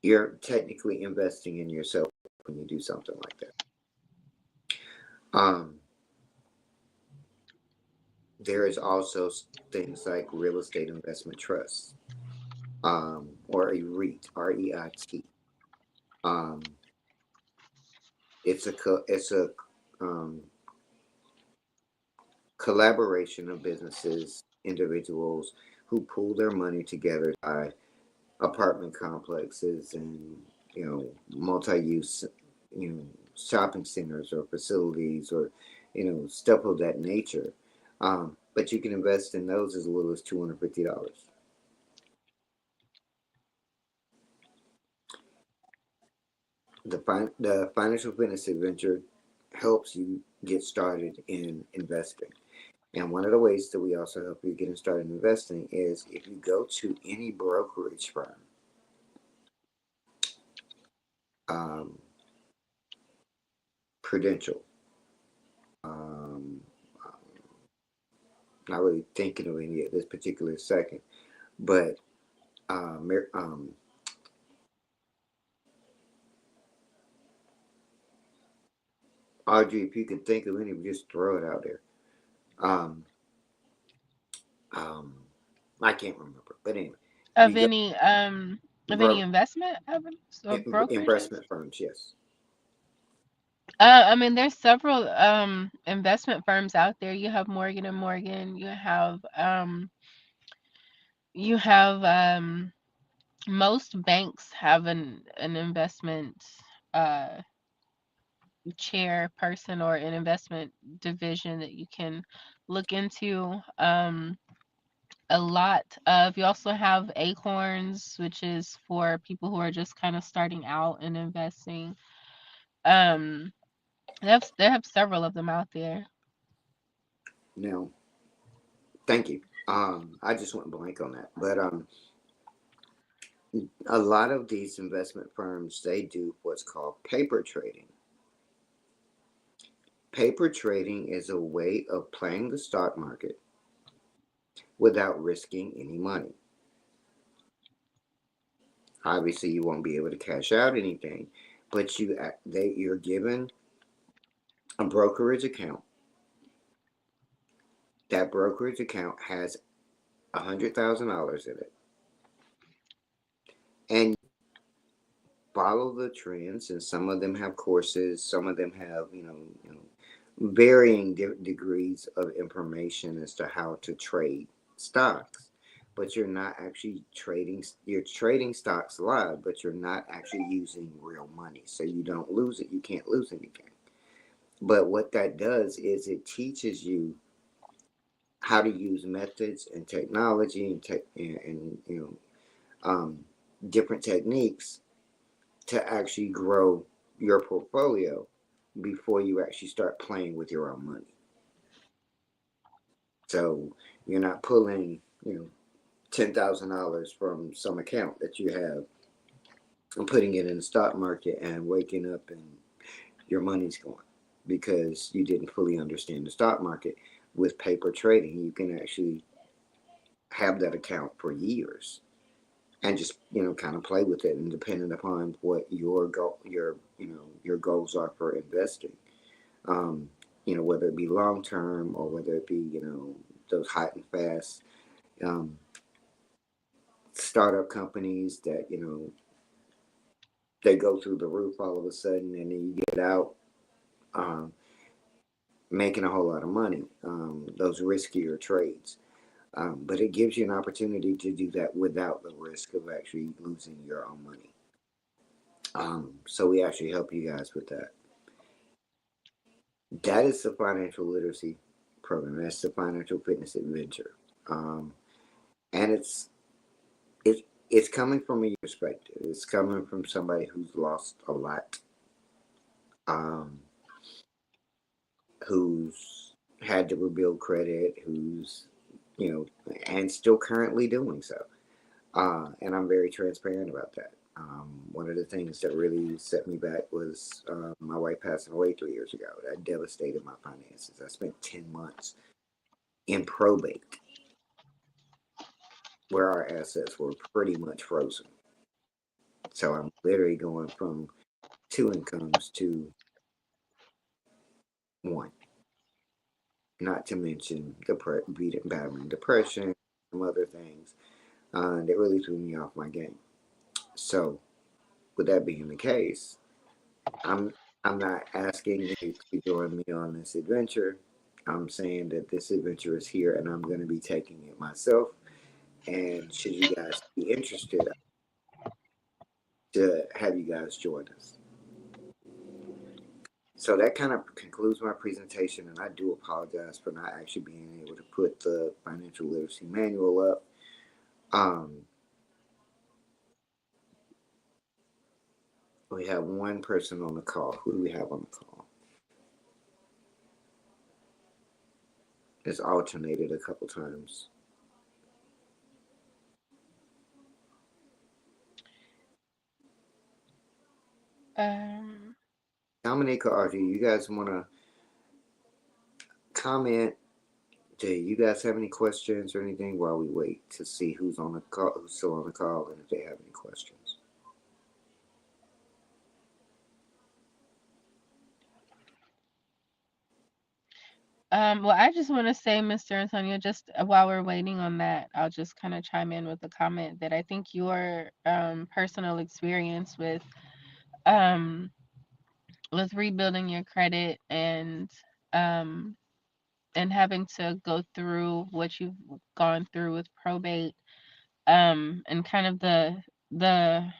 you're technically investing in yourself when you do something like that. There is also things like real estate investment trusts, or a REIT, REIT. it's a um, collaboration of businesses, individuals who pool their money together to buy apartment complexes and multi-use shopping centers or facilities or stuff of that nature. But you can invest in those as little as $250. The financial fitness adventure helps you get started in investing. And one of the ways that we also help you get started in investing is if you go to any brokerage firm, um, Prudential, um, not really thinking of any at this particular second, but Audrey, if you can think of any, just throw it out there. Um, um, I can't remember, but anyway, if Of you go any bro, investment avenues or brokerages? investment firms, yes. I mean, there's several investment firms out there. You have Morgan and Morgan. You have most banks have an investment uh chair person or an investment division that you can look into. A lot of You also have Acorns, which is for people who are just kind of starting out in investing. Um, they have several of them out there. Now, thank you. I just went blank on that, but a lot of these investment firms they do what's called paper trading. Paper trading is a way of playing the stock market without risking any money. Obviously, you won't be able to cash out anything, but you're given a brokerage account. That brokerage account has $100,000 in it, and follow the trends. And some of them have courses, some of them have varying degrees of information as to how to trade stocks. But you're not actually trading. You're trading stocks live, but you're not actually using real money, so you don't lose it. You can't lose anything. But what that does is it teaches you how to use methods and technology and um, different techniques to actually grow your portfolio before you actually start playing with your own money. So you're not pulling $10,000 from some account that you have and putting it in the stock market and waking up and your money's gone because you didn't fully understand the stock market. With paper trading, you can actually have that account for years and just kind of play with it and depending upon what your goals are for investing, um, whether it be long term or whether it be those hot and fast um, startup companies that they go through the roof all of a sudden and then you get out um, making a whole lot of money, those riskier trades. But it gives you an opportunity to do that without the risk of actually losing your own money. So we actually help you guys with that. That is the financial literacy program. That's the financial fitness adventure, and it's coming from a perspective. It's coming from somebody who's lost a lot, um, who's had to rebuild credit, who's and still currently doing so. And I'm very transparent about that. One of the things that really set me back was my wife passing away 3 years ago. That devastated my finances. I spent 10 months in probate where our assets were pretty much frozen. So I'm literally going from two incomes to one, not to mention battling depression, some other things that really threw me off my game. So, with that being the case, I'm I'm not asking you to join me on this adventure. I'm saying that this adventure is here and I'm going to be taking it myself. And should you guys be interested to have you guys join us. So that kind of concludes my presentation, and I do apologize for not actually being able to put the financial literacy manual up. We have one person on the call. Who do we have on the call? It's alternated a couple times. Dominica, or do you guys want to comment? Do you guys have any questions or anything while we wait to see who's on the call, who's still on the call, and if they have any questions? Well, I just want to say, Mr. Antonio, just while we're waiting on that, I'll just kind of chime in with a comment that I think your personal experience um, with rebuilding your credit um, and having to go through what you've gone through with probate, and kind of the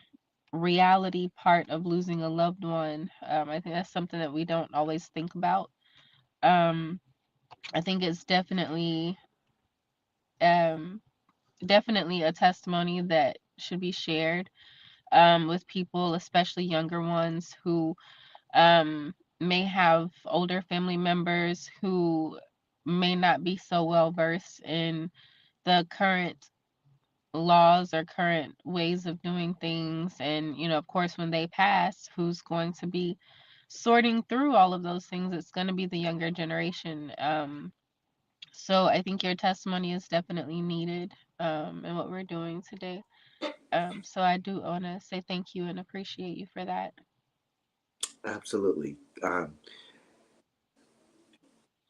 reality part of losing a loved one. I think that's something that we don't always think about. Um, I think it's um, definitely a testimony that should be shared with people, especially younger ones who may have older family members who may not be so well versed in the current laws or current ways of doing things. And, of course, when they pass, who's going to be sorting through all of those things? It's going to be the younger generation. So I think your testimony is definitely needed in what we're doing today. So I do want to say thank you and appreciate you for that. Absolutely.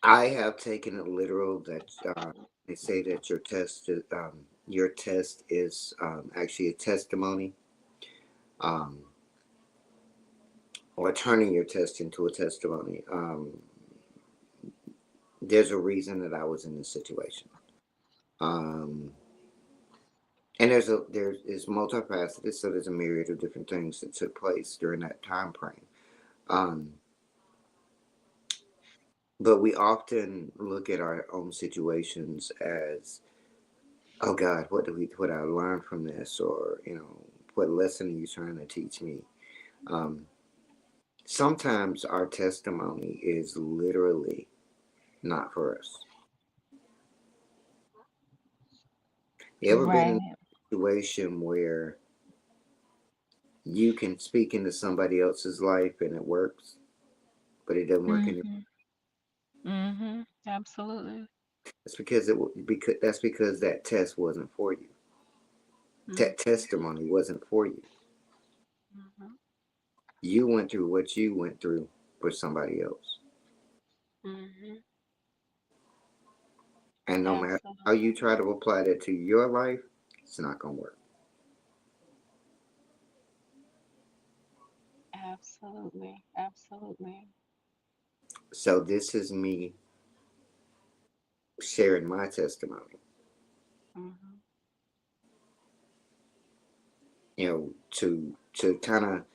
I have taken it literal that they say that your test is actually a testimony, um, or turning your test into a testimony. There's a reason that I was in this situation, um, and there's multifaceted. So there's a myriad of different things that took place during that time frame. Um, but we often look at our own situations as, oh God, what I learned from this, or what lesson are you trying to teach me? Um, Sometimes our testimony is literally not for us. You ever been in Right. a situation where you can speak into somebody else's life and it works, but it doesn't work in your? Mhm. Mhm. Absolutely. That's because that test wasn't for you. Mhm. That testimony wasn't for you. Mhm. You went through what you went through for somebody else, Mhm. and no matter how you Absolutely. try to apply that to your life, it's not gonna work. Absolutely. Absolutely. So this is me sharing my testimony. Mhm. To kind of,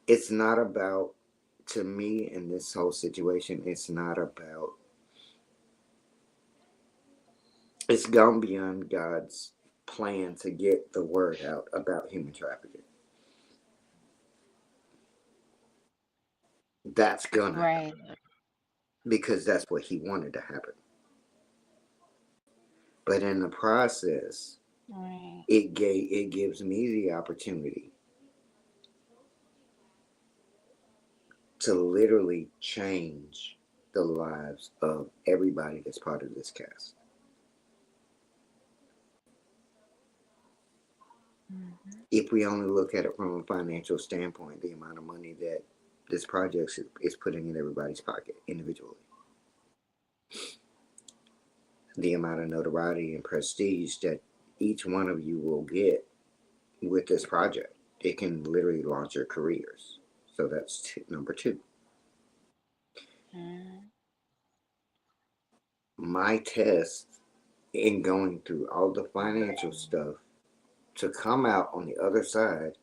it's not about, to me in this whole situation, it's not about, it's gone beyond God's plan to get the word out about human trafficking. That's gonna happen Right. because that's what He wanted to happen. But in the process, Right. it gives me the opportunity to literally change the lives of everybody that's part of this cast. Mhm. If we only look at it from a financial standpoint, the amount of money that this project is putting in everybody's pocket individually, the amount of notoriety and prestige that each one of you will get with this project. It can literally launch your careers. So that's number two. Mm. My test in going through all the financial stuff to come out on the other side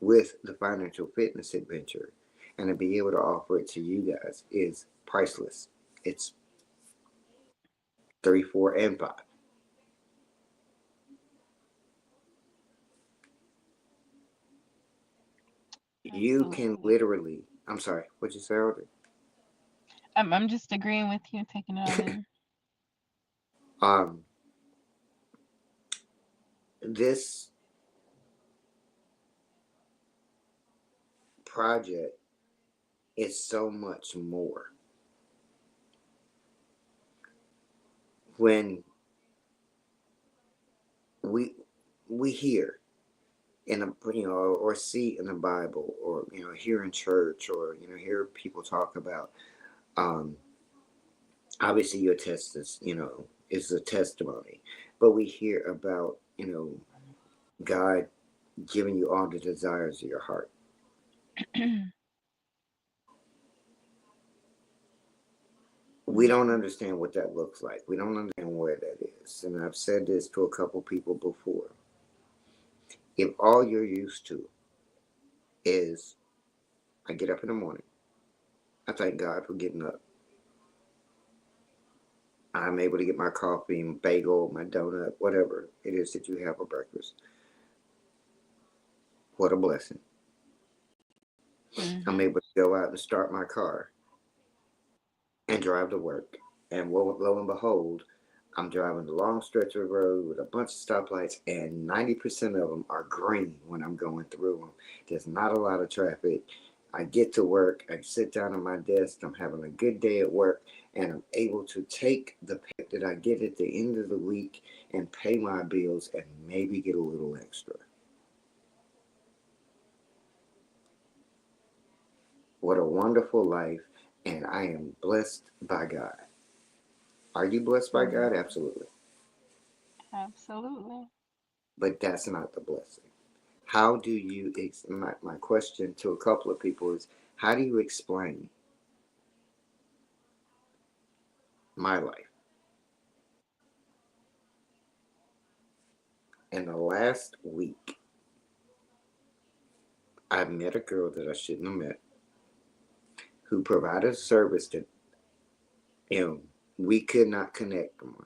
with the financial fitness adventure and to be able to offer it to you guys is priceless. It's three, four, and five. You can Absolutely. literally, I'm sorry, what'd you say, Audrey? I'm just agreeing with you, taking it all in. um, this project is so much more. When we we hear in a or see in the Bible or hear in church or hear people talk about, um, obviously your test is a testimony, but we hear about God giving you all the desires of your heart. We don't Mhm. understand what that looks like. We don't understand where that is. And I've said this to a couple people before. If all you're used to is, I get up in the morning, I thank God for getting up. I'm able to get my coffee, my bagel, my donut, whatever it is that you have for breakfast. What a blessing. I'm Mhm. able to go out and start my car and drive to work. And lo and behold, I'm driving a long stretch of road with a bunch of stoplights, and 90% of them are green when I'm going through them. There's not a lot of traffic. I get to work, I sit down at my desk, I'm having a good day at work, and I'm able to take the pay that I get at the end of the week and pay my bills and maybe get a little extra. What a wonderful life, and I am blessed by God. Are you blessed by Mhm. God? Absolutely. Absolutely. But that's not the blessing. How do you, my question to a couple of people is, how do you explain my life? In the last week, I met a girl that I shouldn't have met who provided a service that we could not connect on.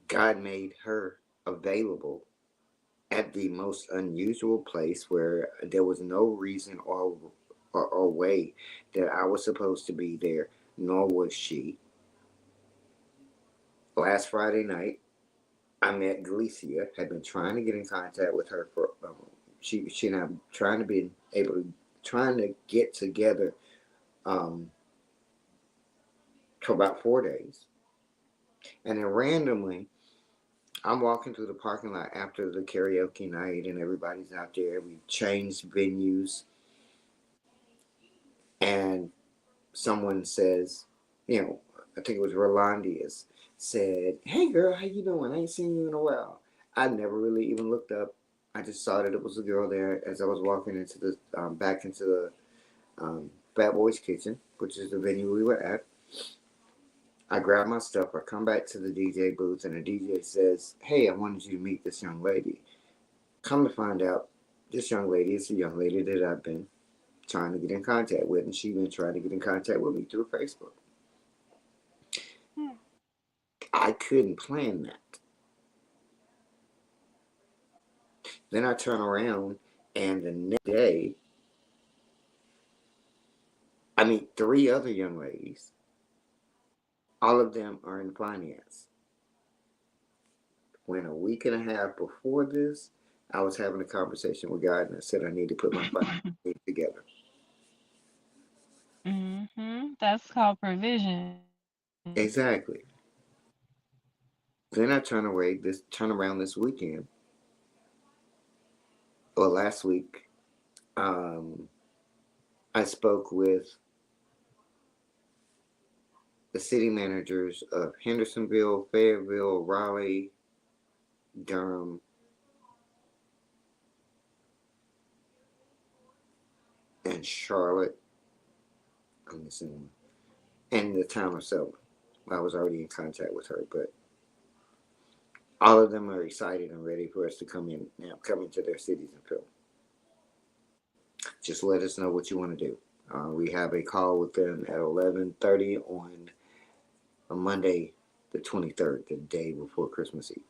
God made her available at the most unusual place where there was no reason or way that I was supposed to be there, nor was she. Last Friday night, I met Galicia. Had been trying to get in contact with her for she and I trying to be able to trying to get together um, for about 4 days, and then randomly I'm walking through the parking lot after the karaoke night, and everybody's out there. We've changed venues, and someone says, I think it was Rolandius, said, "Hey girl, how you doing? I ain't seen you in a while." I never really even looked up. I just saw that it was a girl there as I was walking into the back into the Fat Boys Kitchen, which is the venue we were at. I grab my stuff. I come back to the DJ booth, and the DJ says, "Hey, I wanted you to meet this young lady." Come to find out, this young lady is a young lady that I've been trying to get in contact with, and she's been trying to get in contact with me through Facebook. Hmm. I couldn't plan that. Then I turn around, and the next day, I meet three other young ladies. All of them are in finance. When a week and a half before this, I was having a conversation with God, and I said I need to put my finances together. Mhm. That's called provision. Exactly. Then I turn around this weekend or last week. Um, I spoke with the city managers of Hendersonville, Fayetteville, Raleigh, Durham, and Charlotte. I'm missing one. And the town of Selma. I was already in contact with her, but all of them are excited and ready for us to come into their cities and film. Just let us know what you want to do. We have a call with them at 11:30 on a Monday, the 23rd, the day before Christmas Eve,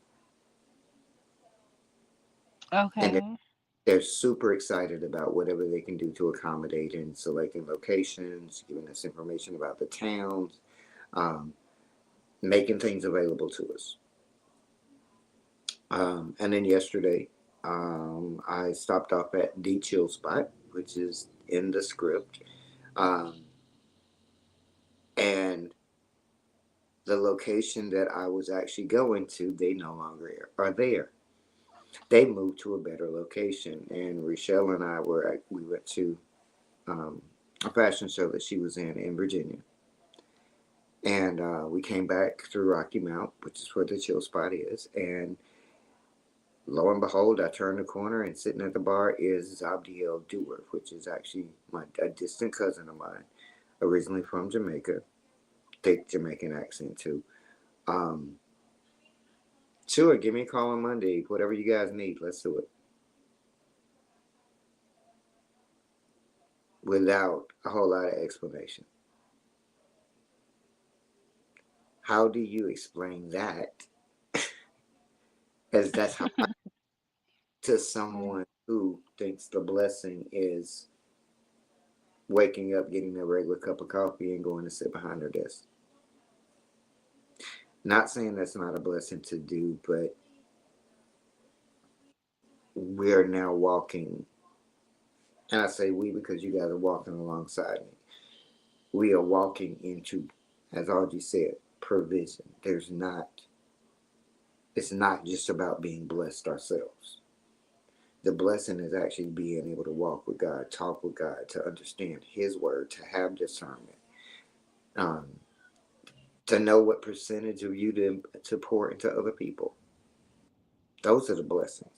and Okay. they're super excited about whatever they can do to accommodate in selecting locations, giving us information about the towns, um, making things available to us. And then yesterday, I stopped off at the Chill Spot, which is in the script. Um, and the location that I was actually going to, they no longer are there. They moved to a better location. And Rochelle and we went to um, a fashion show that she was in Virginia. And we came back through Rocky Mount, which is where the chill spot is. And lo and behold, I turned the corner and sitting at the bar is Zabdiel Dewar, which is actually a distant cousin of mine, originally from Jamaica. Thick Jamaican accent too. Um, sure, give me a call on Monday. Whatever you guys need, let's do it. Without a whole lot of explanation. How do you explain that? As that's how to someone who thinks the blessing is waking up, getting their regular cup of coffee, and going to sit behind their desk. Not saying that's not a blessing to do, but we're now walking, and I say we because you guys are walking alongside me. We are walking into, as Audrey said, provision. It's not just about being blessed ourselves. The blessing is actually being able to walk with God, talk with God, to understand His word, to have discernment, um, to know what percentage of you to pour into other people. Those are the blessings.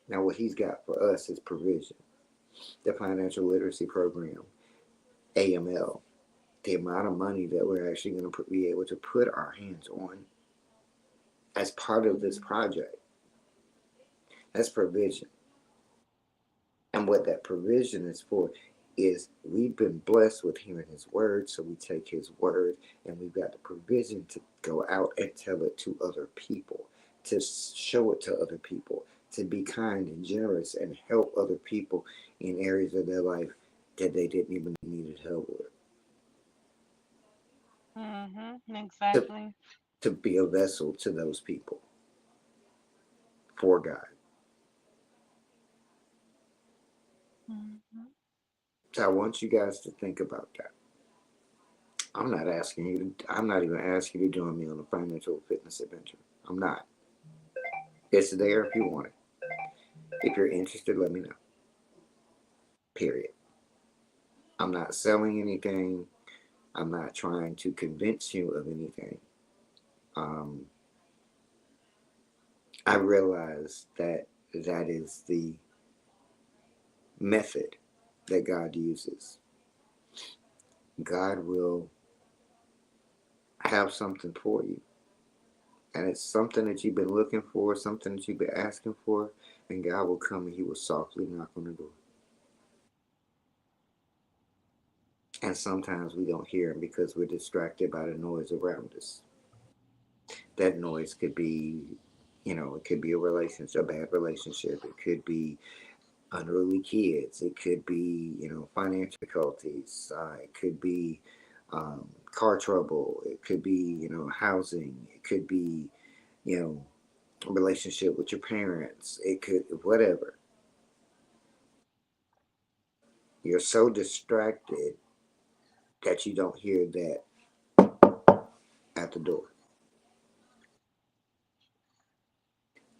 Now, what He's got for us is provision. The financial literacy program, AML, the amount of money that we're actually going to be able to put our hands on as part of this project. That's provision. And what that provision is for is we've been blessed with hearing His word, so we take His word and we've got the provision to go out and tell it to other people, to show it to other people, to be kind and generous and help other people in areas of their life that they didn't even need help with. To, Exactly. to be a vessel to those people for God. Mhm. So I want you guys to think about that. I'm not even asking you to join me on a financial fitness adventure. I'm not. It's there if you want it. If you're interested, let me know. Period. I'm not selling anything. I'm not trying to convince you of anything. Um, I realize that that is the method that God uses. God will have something for you. And it's something that you've been looking for, something that you've been asking for, and God will come and He will softly knock on the door. And sometimes we don't hear Him because we're distracted by the noise around us. That noise could be, it could be a bad relationship. It could be unruly kids. It could be, financial difficulties. It could be car trouble. It could be, housing. It could be, you know, a relationship with your parents. It could, whatever. You're so distracted that you don't hear that at the door.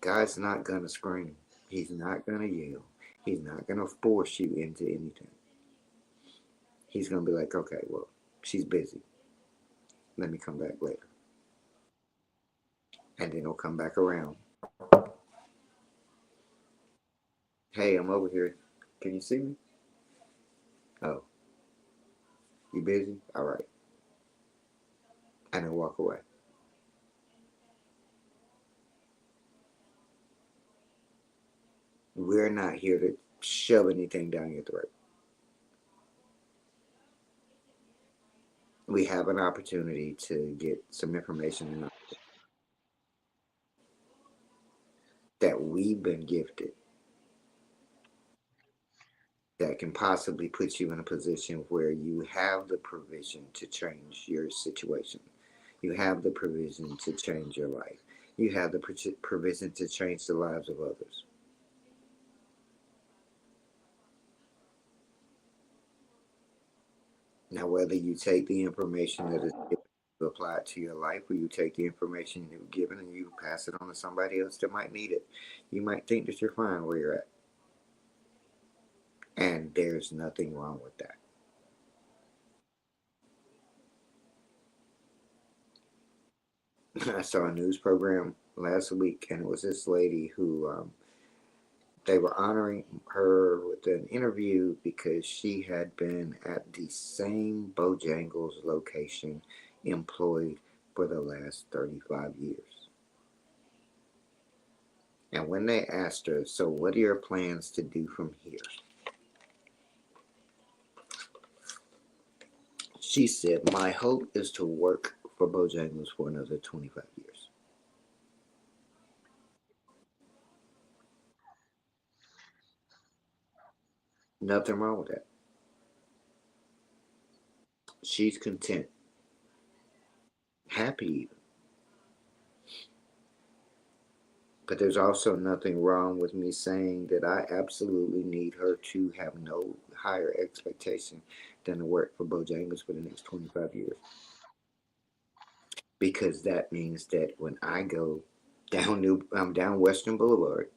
God's not going to scream. He's not going to yell. He's not going to force you into anything. He's going to be like, okay, well, she's busy. Let me come back later. And then he'll come back around. Hey, I'm over here. Can you see me? Oh, you busy? All right. And then walk away. We're not here to shove anything down your throat. We have an opportunity to get some information and that we've been gifted that can possibly put you in a position where you have the provision to change your situation. You have the provision to change your life. You have the provision to change the lives of others. Now, whether you take the information that is given to apply it to your life, or you take the information you've given and you pass it on to somebody else that might need it, you might think that you're fine where you're at. And there's nothing wrong with that. I saw a news program last week, and it was this lady who they were honoring her with an interview because she had been at the same Bojangles location employed for the last 35 years. And when they asked her, so what are your plans to do from here? She said, my hope is to work for Bojangles for another 25 years. Nothing wrong with that. She's content, happy even. But there's also nothing wrong with me saying that I absolutely need her to have no higher expectation than to work for Bojangles for the next 25 years. Because that means that when I go down Western Boulevard,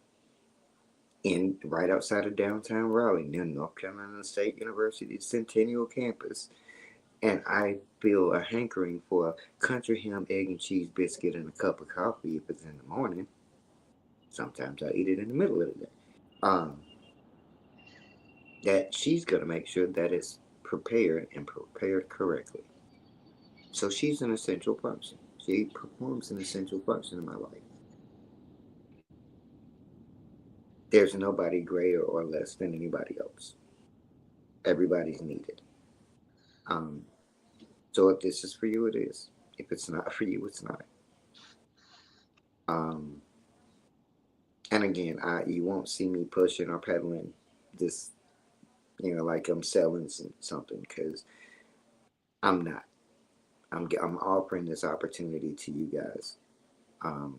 in right outside of downtown Raleigh, near North Carolina State University's Centennial campus, and I feel a hankering for a country ham, egg, and cheese biscuit and a cup of coffee if it's in the morning. Sometimes I eat it in the middle of the day. Um, that she's going to make sure that it's prepared and prepared correctly. So she's an essential function. She performs an essential function in my life. There's nobody greater or less than anybody else. Everybody's needed. Um, so if this is for you, it is. If it's not for you, it's not. Um, and again, you won't see me pushing or peddling this, like I'm selling something because I'm not. I'm offering this opportunity to you guys. Um,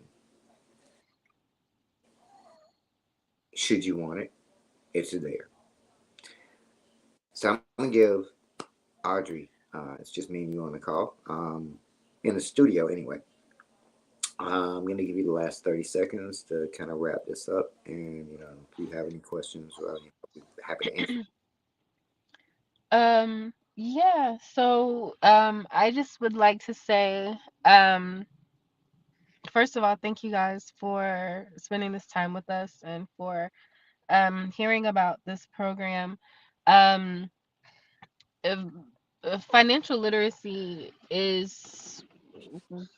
should you want it, it's there. So I'm gonna give Audrey. It's just me and you on the call. In the studio anyway. I'm gonna give you the last 30 seconds to kind of wrap this up, and if you have any questions, I'll be happy to answer. Yeah, so I just would like to say, first of all, thank you guys for spending this time with us and for hearing about this program. Um, if, Financial literacy is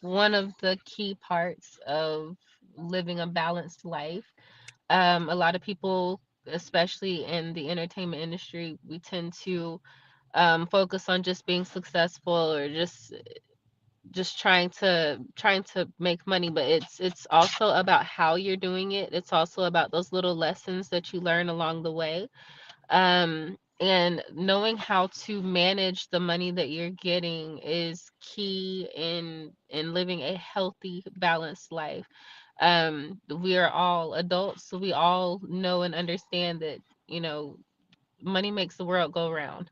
one of the key parts of living a balanced life. A lot of people, especially in the entertainment industry, we tend to focus on just being successful or just trying to make money, but it's also about how you're doing it. It's also about those little lessons that you learn along the way, and knowing how to manage the money that you're getting is key in living a healthy balanced life. We are all adults, so we all know and understand that you know money makes the world go round.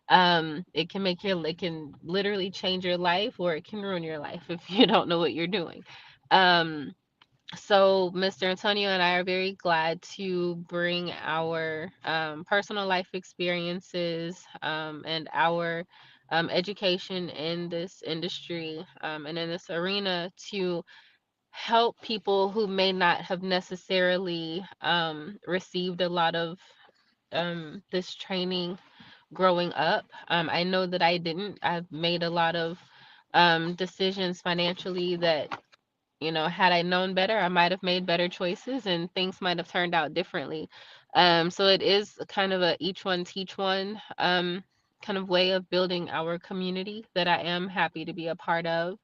It can literally change your life or it can ruin your life if you don't know what you're doing. um so Mr. Antonio and I are very glad to bring our personal life experiences, and our education in this industry, and in this arena to help people who may not have necessarily received a lot of this training growing up. I know that I didn't. I've made a lot of decisions financially that, had I known better, I might have made better choices and things might have turned out differently. So it is a kind of a each one teach one kind of way of building our community that I am happy to be a part of.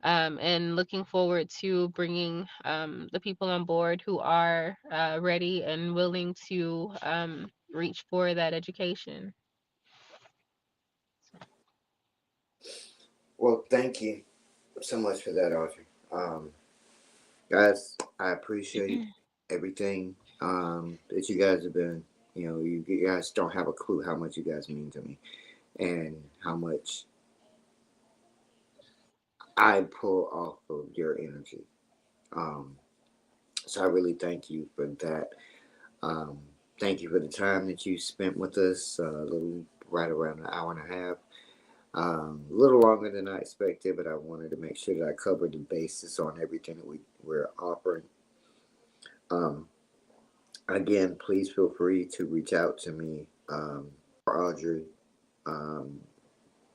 And looking forward to bringing the people on board who are ready and willing to reach for that education. Well, thank you so much for that, Audrey. Guys, I appreciate everything that you guys have been. You guys don't have a clue how much you guys mean to me and how much I pull off of your energy. Um, so I really thank you for that. Um, Thank you for the time that you spent with us. A little right around an hour and a half. A little longer than I expected, but I wanted to make sure that I covered the basis on everything that we're offering. Um, Again, please feel free to reach out to me or Audrey um,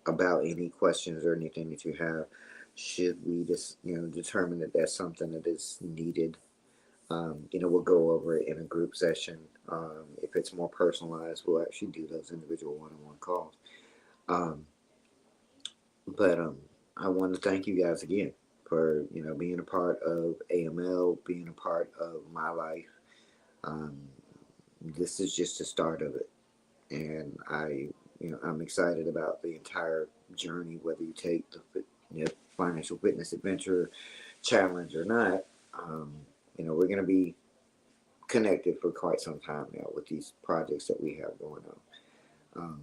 about any questions or anything that you have. Should we just determine that that's something that is needed? We'll go over it in a group session. If it's more personalized, we'll actually do those individual one-on-one calls. Um, but I want to thank you guys again for being a part of AML, being a part of my life. Um, this is just the start of it, and I'm excited about the entire journey. Whether you take the financial fitness adventure challenge or not, we're going to be connected for quite some time now with these projects that we have going on.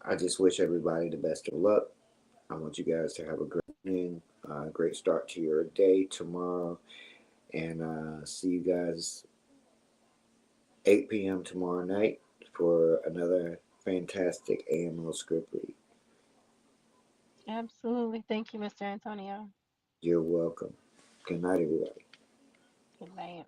I just wish everybody the best of luck. I want you guys to have a great evening, great start to your day tomorrow, and see you guys 8 p.m. tomorrow night for another fantastic AML script read. Absolutely. Thank you, Mr. Antonio. You're welcome. Good night, everybody. Good night.